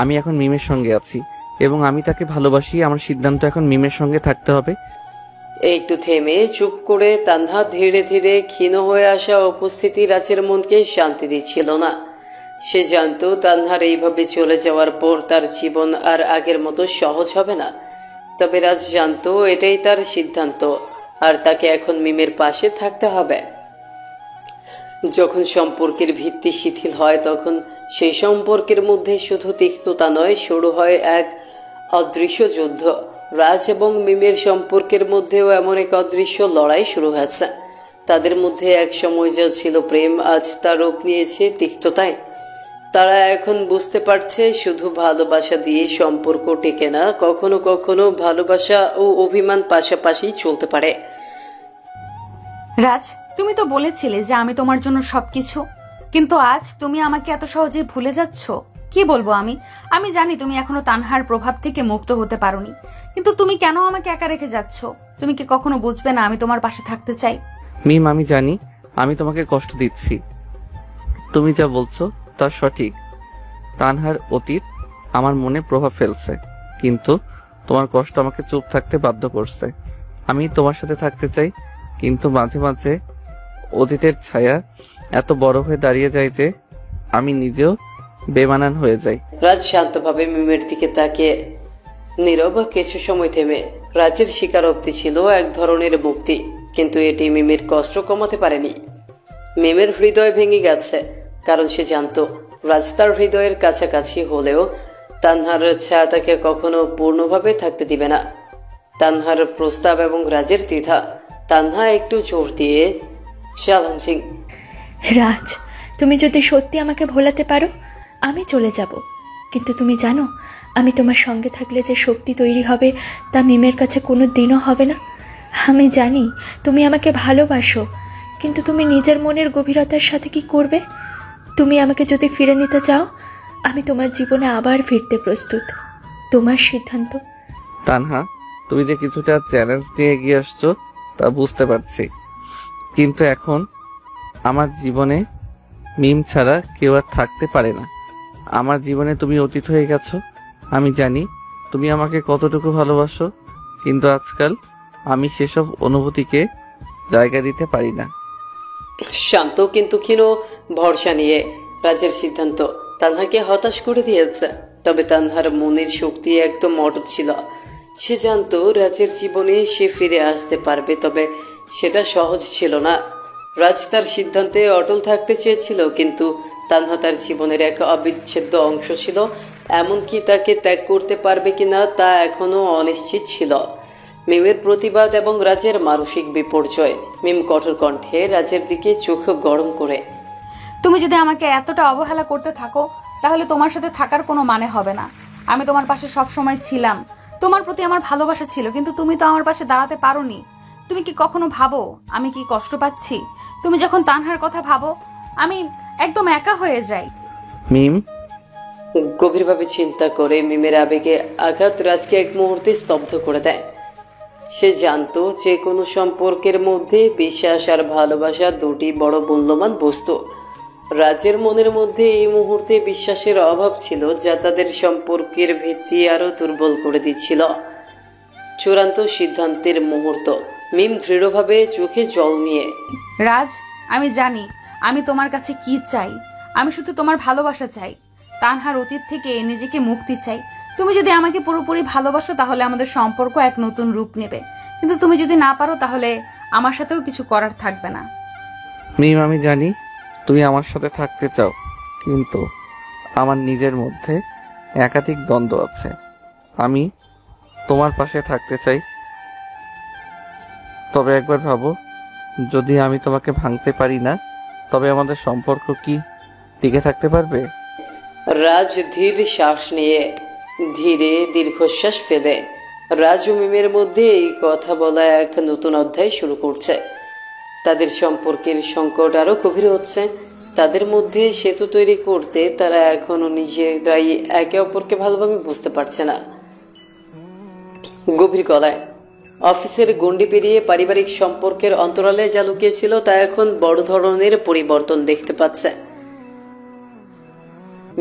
আমি এখন মিমের সঙ্গে আছি এবং আমি তাকে ভালোবাসি। আমার সিদ্ধান্ত এখন মিমের সঙ্গে থাকতে হবে। একটু থেমে চুপ করে তানহা ধীরে ধীরে ক্ষীণ হয়ে আসা উপস্থিতি রাজের মনকে শান্তি দিচ্ছিল না। সে জানতো তানহার এইভাবে চলে যাওয়ার পর তার জীবন আর আগের মতো সহজ হবে না। তবে রাজ জানতো এটাই তার সিদ্ধান্ত, আর তাকে এখন মিমের পাশে থাকতে হবে। যখন সম্পর্কের ভিত্তি শিথিল হয় তখন সেই সম্পর্কের মধ্যে শুধু তিক্ততা নয়, শুরু হয় এক অদৃশ্য যুদ্ধ। রাজ এবং মিমের সম্পর্কের মধ্যেও এমন এক অদৃশ্য লড়াই শুরু হয়েছে। তাদের মধ্যে এক সময় যা ছিল প্রেম, আজ তার রূপ নিয়েছে তিক্ততায়। তারা এখন বুঝতে পারছে শুধু ভালোবাসা দিয়ে সম্পর্ক টেকে না, কখনো কখনো ভালোবাসা ও অভিমান পাশাপাশি চলতে পারে। রাজ, তুমি তো বলেছিলে যে আমি তোমার জন্য সবকিছু, কিন্তু আজ তুমি আমাকে এত সহজে ভুলে যাচ্ছ। কি বলবো আমি জানি তুমি এখনো তানহার প্রভাব থেকে মুক্ত হতে পারোনি, কিন্তু তুমি কেন আমাকে একা রেখে যাচ্ছ? তুমি কি কখনো বুঝবে না আমি তোমার পাশে থাকতে চাই? মিম, আমি জানি আমি তোমাকে কষ্ট দিচ্ছি। তুমি যা বলছো তা সঠিক। তানহার অতীত আমার মনে প্রভাব ফেলছে, কিন্তু তোমার কষ্ট আমাকে চুপ থাকতে বাধ্য করছে। আমি তোমার সাথে থাকতে চাই, কিন্তু মাঝে মাঝে অতীতের ছায়া এত বড় হয়ে দাঁড়িয়ে যায় যে আমি নিজেও বেমানান হয়ে যাই। রাজ শান্তভাবে মিমের দিকে তাকিয়ে নীরব। কিছু সময় থেমে। রাজের স্বীকারোক্তি ছিল এক ধরনের মুক্তি, কিন্তু এটি মিমের কষ্ট কমাতে পারেনি। মিমের হৃদয় ভেঙে গেছে, কারণ সে জানতো রাজ তার হৃদয়ের কাছাকাছি হলেও তানহার ছায়া তাকে কখনো পূর্ণভাবে থাকতে দিবে না। তানহার প্রস্তাব এবং রাজের দ্বিধা। তানহা একটু জোর দিয়ে চ্যালেঞ্জিং। রাজ, তুমি যদি সত্যি আমাকে ভোলাতে পারো আমি চলে যাব, কিন্তু তুমি জানো আমি তোমার সঙ্গে থাকলে যে শক্তি তৈরি হবে তা মিমের কাছে কোনো দিনও হবে না। আমি জানি তুমি আমাকে ভালোবাসো, কিন্তু তুমি নিজের মনের গভীরতার সাথে কি করবে? তুমি আমাকে যদি ফিরে নিতে চাও আমি তোমার জীবনে আবার ফিরতে প্রস্তুত। তোমার সিদ্ধান্ত। তানহা, তুমি যে কিছুটা চ্যালেঞ্জ নিয়ে এগিয়ে আসছো তা বুঝতে পারছি, কিন্তু এখন আমার জীবনে মিম ছাড়া কেউ আর থাকতে পারে না। আমার জীবনে তুমি অতীত হয়ে গেছো। আমি জানি তুমি আমাকে কতটুকু ভালোবাসো, কিন্তু আজকাল আমি সেসব অনুভূতিকে জায়গা দিতে পারি না। শান্ত কিন্তু ক্ষীণ ভরসা নিয়ে রাজের সিদ্ধান্ত তানহাকে হতাশ করে দিয়েছে। তবে তানহার মনের শক্তি একদম অটুট ছিল। সে জানতো রাজের জীবনে সে ফিরে আসতে পারবে, তবে সেটা সহজ ছিল না। রাজ তার সিদ্ধান্তে অটল থাকতে চেয়েছিল, কিন্তু তানহা তার জীবনের এক অবিচ্ছেদ্য অংশ ছিল। এমনকি তাকে ত্যাগ করতে পারবে কিনা তা এখনো অনিশ্চিত ছিল। মিমের প্রতিবাদ এবং রাজের মানসিক বিপর্যয়। মিম কঠোর কণ্ঠে রাজের দিকে চোখ গরম করে, তুমি যদি আমাকে এতটা অবহেলা করতে থাকো তাহলে তোমার সাথে থাকার কোনো মানে হবে না। আমি তোমার পাশে সব সময় ছিলাম, তোমার প্রতি আমার ভালোবাসা ছিল, কিন্তু তুমি তো আমার পাশে দাঁড়াতে পারোনি। তুমি কি কখনো ভাবো আমি কি কষ্ট পাচ্ছি? তুমি যখন তানহার কথা ভাবো আমি একদম একা হয়ে যাই। মিম, গভীরভাবে চিন্তা করে মিমের আবেগে আঘাত রাজকে এক মুহূর্তে স্তব্ধ করে দেয়। সে জানতো যে কোনো সম্পর্কের মধ্যে বিশ্বাস আর ভালোবাসা দুটি বড় মূল্যবান বস্তু। রাজের মনের মধ্যে এই মুহূর্তে বিশ্বাসের অভাব ছিল, যা তাদের সম্পর্কের ভিত্তি আরো দুর্বল করে দিচ্ছিল। চূড়ান্ত সিদ্ধান্তের মুহূর্ত। মিম দৃঢ়ভাবে চোখে জল নিয়ে, রাজ, আমি জানি আমি তোমার কাছে কি চাই। আমি শুধু তোমার ভালোবাসা চাই, তানহার অতীত থেকে নিজেকে মুক্তি চাই। তুমি যদি আমাকে পুরোপুরি ভালোবাসো তাহলে আমাদের সম্পর্ক এক নতুন রূপ নেবে, কিন্তু তুমি যদি না পারো তাহলে আমার সাথেও কিছু করার থাকবে না। মিম, আমি জানি তুমি আমার সাথে থাকতে চাও, কিন্তু আমার নিজের মধ্যে একাধিক দ্বন্দ্ব আছে। আমি তোমার পাশে থাকতে চাই, তবে একবার ভাবো, যদি আমি তোমাকে ভাঙতে পারি না, তবে আমাদের সম্পর্ক কি টিকে থাকতে পারবে? রাজ ধীর শ্বাস নিয়ে ধীরে দীর্ঘশ্বাস ফেলে রাজ ও মিমের মধ্যে এই কথা বলা এক নতুন অধ্যায় শুরু করছে। তাদের সম্পর্কের সংকট আরো গভীর হচ্ছে। তাদের মধ্যে সেতু তৈরি করতে তারা এখনো নিজেরাই একে অপরকে ভালোভাবে বুঝতে পারছে না। গভীর গলায় অফিসের গণ্ডি পেরিয়ে পারিবারিক সম্পর্কের অন্তরালে যা লুকিয়েছিল তা এখন বড় ধরনের পরিবর্তন দেখতে পাচ্ছে।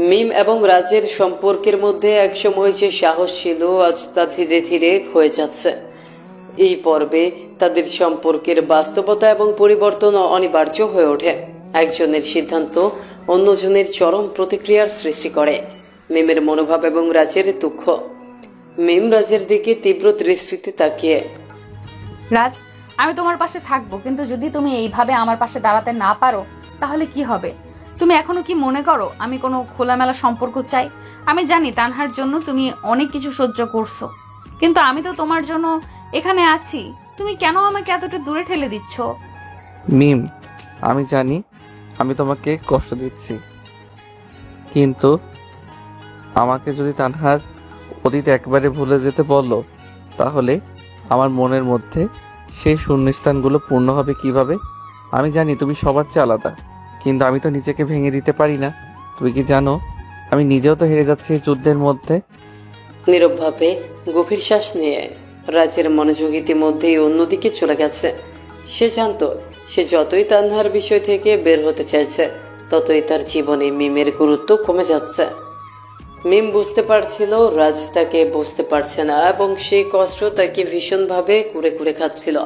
মিম এবং রাজের সম্পর্কের মধ্যে একসময় যে সাহস ছিল আজ তা ধীরে ধীরে ক্ষয়ে যাচ্ছে। এই পর্বে তাদের সম্পর্কের বাস্তবতা এবং পরিবর্তন অনিবার্য হয়ে ওঠে। একজনের সিদ্ধান্ত অন্যজনের চরম প্রতিক্রিয়ার সৃষ্টি করে। মিমের মনোভাব এবং রাজের দুঃখ। মিম রাজের দিকে তীব্র দৃষ্টিতে তাকিয়ে, রাজ, আমি তোমার পাশে থাকবো, কিন্তু যদি তুমি এইভাবে আমার পাশে দাঁড়াতে না পারো তাহলে কি হবে? তুমি এখনো কি মনে করো আমি কোনো খোলামেলা সম্পর্ক চাই? আমি জানি তানহার জন্য তুমি অনেক কিছু সহ্য করছো, কিন্তু আমি তো তোমার জন্য এখানে আছি। তুমি কেন আমাকে এতটা দূরে ঠেলে দিচ্ছ? মিম, আমি জানি আমি তোমাকে কষ্ট দিচ্ছি, কিন্তু আমাকে যদি তানহার অতীত একবারে ভুলে যেতে বলো, তাহলে আমার মনের মধ্যে সেই শূন্যস্থানগুলো পূর্ণ হবে কিভাবে? আমি জানি তুমি সবার চেয়ে আলাদা, কিন্তু আমি তো নিজেকে ভেঙে দিতে পারি না। তুমি কি জানো আমি নিজেও তো হেরে যাচ্ছি এই যুদ্ধের মধ্যে? নীরবভাবে গভীর শ্বাস নিয়ে রাজের মনোযোগ ইতিমধ্যেই অন্যদিকে চলে গেছে। সে জানতো সে যতই তানহার বিষয় থেকে বের হতে চাইছে, ততই তার জীবনে মিমের গুরুত্ব কমে যাচ্ছে। মিম বুঝতে পারছিল রাজ তাকে বুঝতে পারছে না, এবং সেই কষ্ট তাকে ভীষণভাবে কুরে কুরে খাচ্ছিল।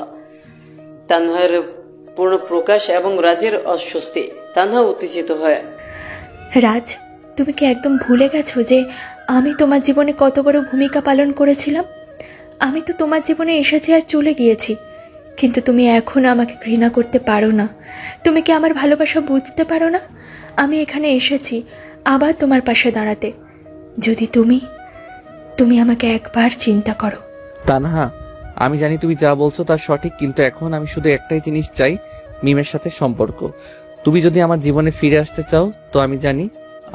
তানহার পূর্ণ প্রকাশ এবং রাজের অস্বস্তি। তানহা উত্তেজিত হয়, রাজ, তুমি কি একদম ভুলে গেছো যে আমি তোমার জীবনে কত বড় ভূমিকা পালন করেছিলাম? আমি তো তোমার জীবনে এসেছি আর চলে গিয়েছি, কিন্তু তুমি এখনো আমাকে ঘৃণা করতে পারো না। তুমি কি আমার ভালোবাসা বুঝতে পারো না? আমি এখানে এসেছি আবার তোমার পাশে দাঁড়াতে। যদি তুমি আমাকে একবার চিন্তা করো। তানহা, আমি জানি তুমি যা বলছো তা সঠিক, কিন্তু এখন আমি শুধু একটাই জিনিস চাই, মিমের সাথে সম্পর্ক। তুমি যদি আমার জীবনে ফিরে আসতে চাও, তো আমি জানি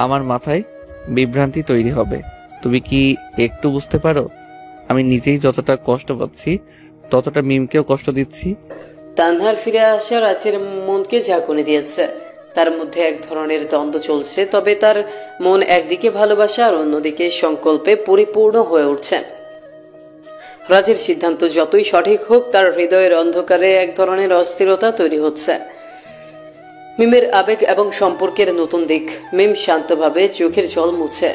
আমার মাথায় বিভ্রান্তি তৈরি হবে। তুমি কি একটু বুঝতে পারো আমি নিজেই যতটা কষ্ট পাচ্ছি, ততটা মিমকেও কষ্ট দিচ্ছি? তানহার ফিরে আসা রাজের মনকে ঝাঁকুনি দিয়েছে। তার মধ্যে এক ধরনের দ্বন্দ্ব চলছে, তবে তার মন একদিকে ভালোবাসা আর অন্যদিকে সংকল্পে পরিপূর্ণ হয়ে উঠছে। রাজের সিদ্ধান্ত যতই সঠিক হোক, তার হৃদয়ের অন্ধকারে এক ধরনের অস্থিরতা তৈরি হচ্ছে। মিমের আবেগ এবং সম্পর্কের নতুন দিক। মিম শান্তভাবে চোখের জল মুছে,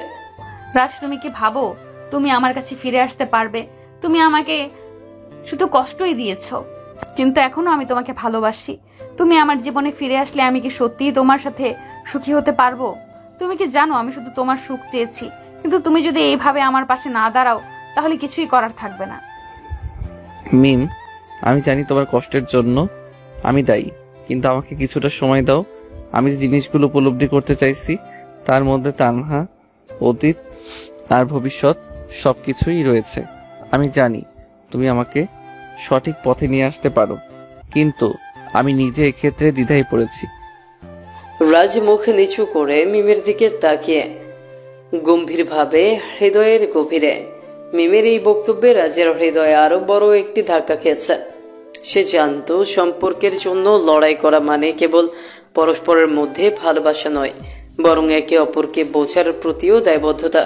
রাজ, তুমি কি ভাবো তুমি আমার কাছে ফিরে আসতে পারবে? তুমি আমাকে শুধু কষ্টই দিয়েছো, কিন্তু এখনো আমি তোমাকে ভালোবাসি। তুমি আমার জীবনে ফিরে আসলে আমি কি সত্যিই তোমার সাথে সুখী হতে পারবো? তুমি কি জানো আমি শুধু তোমার সুখ চেয়েছি, কিন্তু তুমি যদি এইভাবে আমার পাশে না দাঁড়াও তাহলে কিছুই করার থাকবে না। মিম, আমি জানি তোমার কষ্টের জন্য আমি দায়ী, কিন্তু আমাকে কিছুটা সময় দাও। আমি যে জিনিসগুলো উপলব্ধি করতে চাইছি তার মধ্যে তানহা, অতীত আর ভবিষ্যৎ সবকিছুই রয়েছে। আমি জানি তুমি আমাকে সঠিক পথে নিয়ে আসতে পারো, কিন্তু আমি নিজে এক্ষেত্রে দ্বিধায় পড়েছি। রাজ মুখ নিচু করে মিমের দিকে তাকিয়ে গম্ভীরভাবে হৃদয়ের গভীরে। মিমের এই বক্তব্যে রাজের হৃদয়ে আরো বড় একটি ধাক্কা খেয়েছে। সে জানতো সম্পর্কের জন্য লড়াই করা মানে কেবল পরস্পরের মধ্যে ভালোবাসা নয়, বরং একে অপরকে বোঝার প্রতিও দায়বদ্ধতা।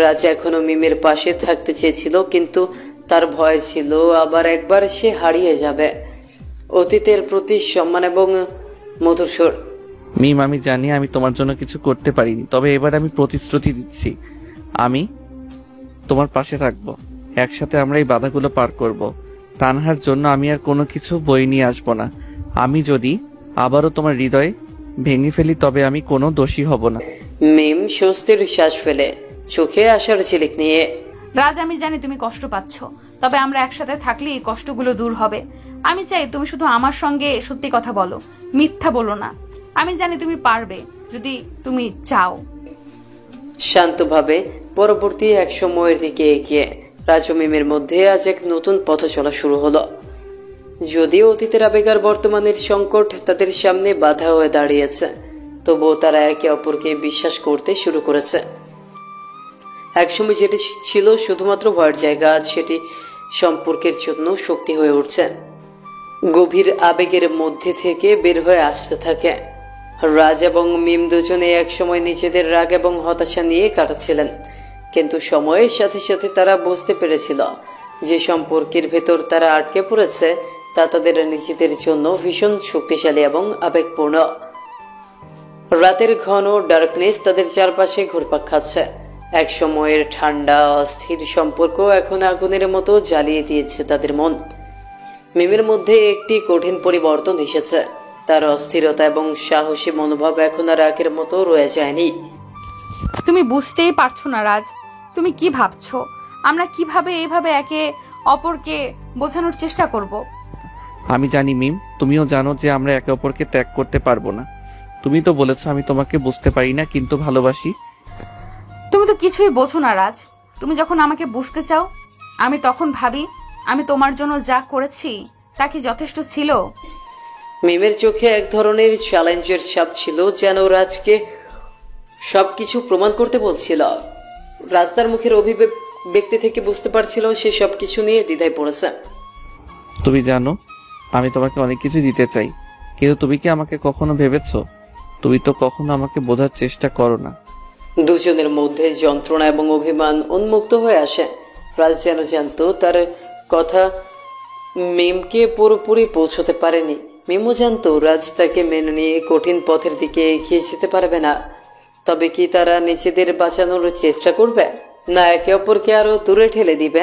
রাজ এখনো মিমের পাশে থাকতে চেয়েছিল, কিন্তু তার ভয় ছিল আবার একবার সে হারিয়ে যাবে। অতীতের প্রতি সম্মান এবং মধুর সুর। মিম, আমি জানি আমি তোমার জন্য কিছু করতে পারিনি, তবে এবার আমি প্রতিশ্রুতি দিচ্ছি আমি তোমার পাশে থাকবো। একসাথে আমরা এই বাধাগুলো পার করব। তানহার জন্য আমি আর কোনো কিছু বই নিয়ে আসবো না। আমি যদি আবারও তোমার হৃদয়ে ভেঙে ফেলি, তবে আমি কোনো দোষী হব না। মিম স্বস্তির শ্বাস ফেলে চোখে আসার ঝিলিক নিয়ে, রাজ, আমি জানি তুমি কষ্ট পাচ্ছ, তবে আমরা একসাথে থাকলে এই কষ্টগুলো দূর হবে। আমি চাই তুমি শুধু আমার সঙ্গে সত্যি কথা বলো, মিথ্যা বলো না। আমি জানি তুমি পারবে যদি তুমি চাও। শান্তভাবে পরবর্তী এক সময়ের দিকে এগিয়ে রাজ ও মিমের মধ্যে আজ এক নতুন পথ চলা শুরু হলো। যদিও অতীতের আবেগ আর বর্তমানের সংকট তাদের সামনে বাধা হয়ে দাঁড়িয়েছে, তবুও তারা একে অপরকে বিশ্বাস করতে শুরু করেছে। একসময় যেটি ছিল শুধুমাত্র ভয়ের জায়গা, আজ সেটি সম্পর্কের জন্য শক্তি হয়ে উঠছে। গভীর আবেগের মধ্যে থেকে বের হয়ে আসতে থাকে। রাজ এবং মিম দুজনে একসময় নিজেদের রাগ এবং হতাশা নিয়ে কাটাচ্ছিলেন, কিন্তু সময়ের সাথে সাথে তারা বুঝতে পেরেছিল যে সম্পর্কের ভেতর তারা আটকে পড়েছে তা তাদের নিজেদের জন্য ভীষণ শক্তিশালী এবং আবেগপূর্ণ। রাতের ঘন ডার্কনেস তাদের চারপাশে ঘুরপাক খাচ্ছে। এক সময়ের ঠান্ডা অস্থির সম্পর্ক এখন আগুনের মতো জ্বালিয়ে দিয়েছে তাদের মন। মিমের মধ্যে একটি কঠিন পরিবর্তন এসেছে। তার অস্থিরতা এবং সাহসী মনোভাব এখন আর আগের মতো রয়ে যায়নি। তুমি বুঝতেই পারছো না রাজ, তুমি কি ভাবছো? আমরা কিভাবে এইভাবে একে অপরকে বোঝানোর চেষ্টা করব? আমি জানি মিম, তুমিও জানো যে আমরা একে অপরকে ত্যাগ করতে পারবো না। তুমি তো বলেছো আমি তোমাকে বুঝতে পারি না কিন্তু ভালোবাসি। তুমি তো কিছুই বোঝো না রাজ। তুমি যখন আমাকে বুঝতে চাও, আমি তখন ভাবি আমি তোমার জন্য যা করেছি তা কি যথেষ্ট ছিল? মিমের চোখে এক ধরনের চ্যালেঞ্জের ছাপ ছিল, যেন রাজকে সবকিছু প্রমাণ করতে বলছিল। রাস্তার মুখের অভিব্যক্তি থেকে বুঝতে পারছিল সে সবকিছু নিয়ে দ্বিধায় পড়েছে। তুমি জানো আমি তোমাকে অনেক কিছু দিতে চাই, কিন্তু তুমি কি আমাকে কখনো ভেবেছো? তুমি তো কখনো আমাকে বোঝার চেষ্টা করো না। দুজনের মধ্যে যন্ত্রণা এবং অভিমান উন্মুক্ত হয়ে আসে। রাজ যেন জানতো তার কথা মিমকে পুরোপুরি পৌঁছতে পারেনি। মিমও জানতো রাজ তাকে মেনে নিয়ে কঠিন পথের দিকে এগিয়ে যেতে পারবে না। তবে কি তারা নিজেদের বাঁচানোর চেষ্টা করবে, না একে অপরকে আরো দূরে ঠেলে দিবে?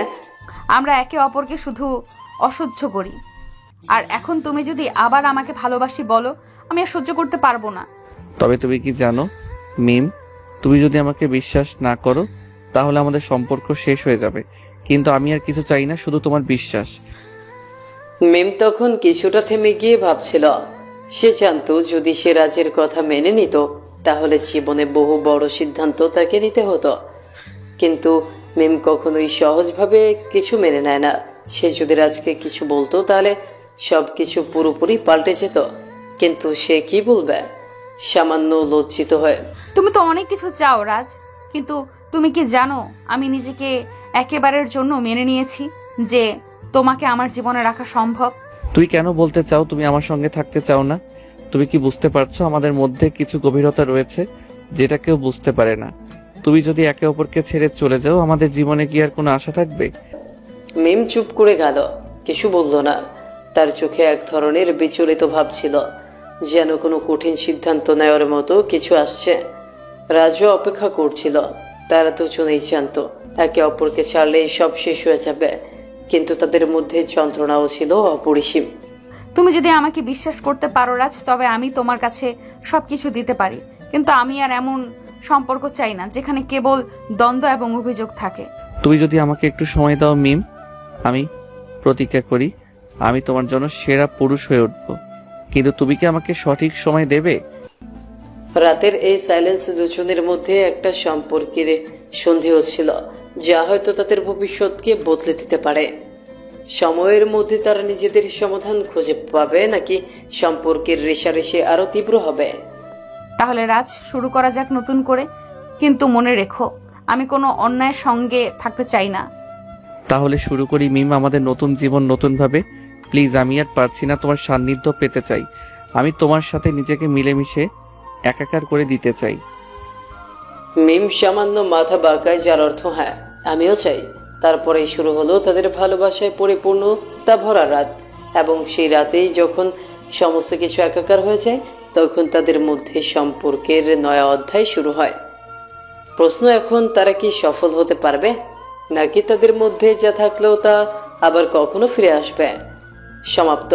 আমরা একে অপরকে শুধু অসহ্য করি। আর এখন তুমি যদি আবার আমাকে ভালোবাসি বলো, আমি আর সহ্য করতে পারবো না। তবে তুমি কি জানো মিম, তুমি যদি আমাকে বিশ্বাস না করো তাহলে আমাদের সম্পর্ক শেষ হয়ে যাবে। কিন্তু আমি আর কিছু চাই না, শুধু তোমার বিশ্বাস। মিম তখন কিছুটা থেমে গিয়ে ভাবছিল। সে জানতো যদি সে রাজের কথা মেনে নিত তাহলে জীবনে বহু বড় সিদ্ধান্ত তাকে নিতে হতো। কিন্তু মিম কখনোই সহজভাবে কিছু মেনে নেয় না। সে যদি রাজকে কিছু বলতো তাহলে সব কিছু পুরোপুরি পাল্টে যেত। কিন্তু সে কি বলবে, সামান্য লজ্জিত হয়ে। তুমি তো অনেক কিছু চাও রাজ, কিন্তু তুমি কি জানো আমি নিজেকে একেবারের জন্য মেনে নিয়েছি যে তোমাকে আমার জীবনে রাখা সম্ভব। তুই কেন বলতে চাও তুমি আমার সঙ্গে থাকতে চাও না? তুমি কি বুঝতে পারছো আমাদের মধ্যে কিছু গভীরতা রয়েছে যেটা কেউ বুঝতে পারে না? তুমি যদি একে অপরকে ছেড়ে চলে যাও আমাদের জীবনে কি আর কোনো আশা থাকবে? মিম চুপ করে গেল, কিছু বলল না। তার চোখে এক ধরনের বিচলিত ভাব ছিল, যেন কোনো কঠিন সিদ্ধান্ত নেওয়ার মতো কিছু আসছে। রাজও অপেক্ষা করছিল। তারা দুজনেই জানতো একে অপরকে ছাড়লেই সব শেষ হয়ে যাবে, কিন্তু তাদের মধ্যে যন্ত্রণাও ছিল অপরিসীম। তুমি যদি আমাকে বিশ্বাস করতে পারো রাজ, তবে আমি তোমার কাছে সবকিছু দিতে পারি। কিন্তু আমি আর এমন সম্পর্ক চাই না যেখানে কেবল দ্বন্দ্ব এবং অভিযোগ থাকে। তুমি যদি আমাকে একটু সময় দাও মিম, আমি প্রতিজ্ঞা করি আমি তোমার জন্য সেরা পুরুষ হয়ে উঠব। কিন্তু তুমি কি আমাকে সঠিক সময় দেবে? রাতের এই সাইলেন্স দুজনের মধ্যে একটা সম্পর্কের সন্ধি হচ্ছিল, যা হয়তো তাদের ভবিষ্যৎকে বদলে দিতে পারে। সময়ের মধ্যে তারা নিজেদের সমাধান খুঁজে পাবে, নাকি সম্পর্কের রেষারেষি আরো তীব্র হবে? তাহলে রাজ, শুরু করা যাক নতুন করে। কিন্তু মনে রেখো, আমি কোনো অন্যায়ের সঙ্গে থাকতে চাই না। তাহলে শুরু করি মিম, আমাদের নতুন জীবন নতুনভাবে। প্লিজ, আমি আর পারছি না, তোমার সান্নিধ্য পেতে চাই। আমি তোমার সাথে নিজেকে মিলেমিশে একাকার করে দিতে চাই। মিম সামান্য মাথা বাঁকায়, যার অর্থ হ্যাঁ, আমিও চাই। তারপরেই শুরু হলো তাদের ভালোবাসায় পরিপূর্ণতা ভরা রাত। এবং সেই রাতেই যখন সমস্ত কিছু একাকার হয়ে যায়, তখন তাদের মধ্যে সম্পর্কের নয়া অধ্যায় শুরু হয়। প্রশ্ন এখন, তারা কি সফল হতে পারবে, নাকি তাদের মধ্যে যা থাকলেও তা আবার কখনো ফিরে আসবে? সমাপ্ত।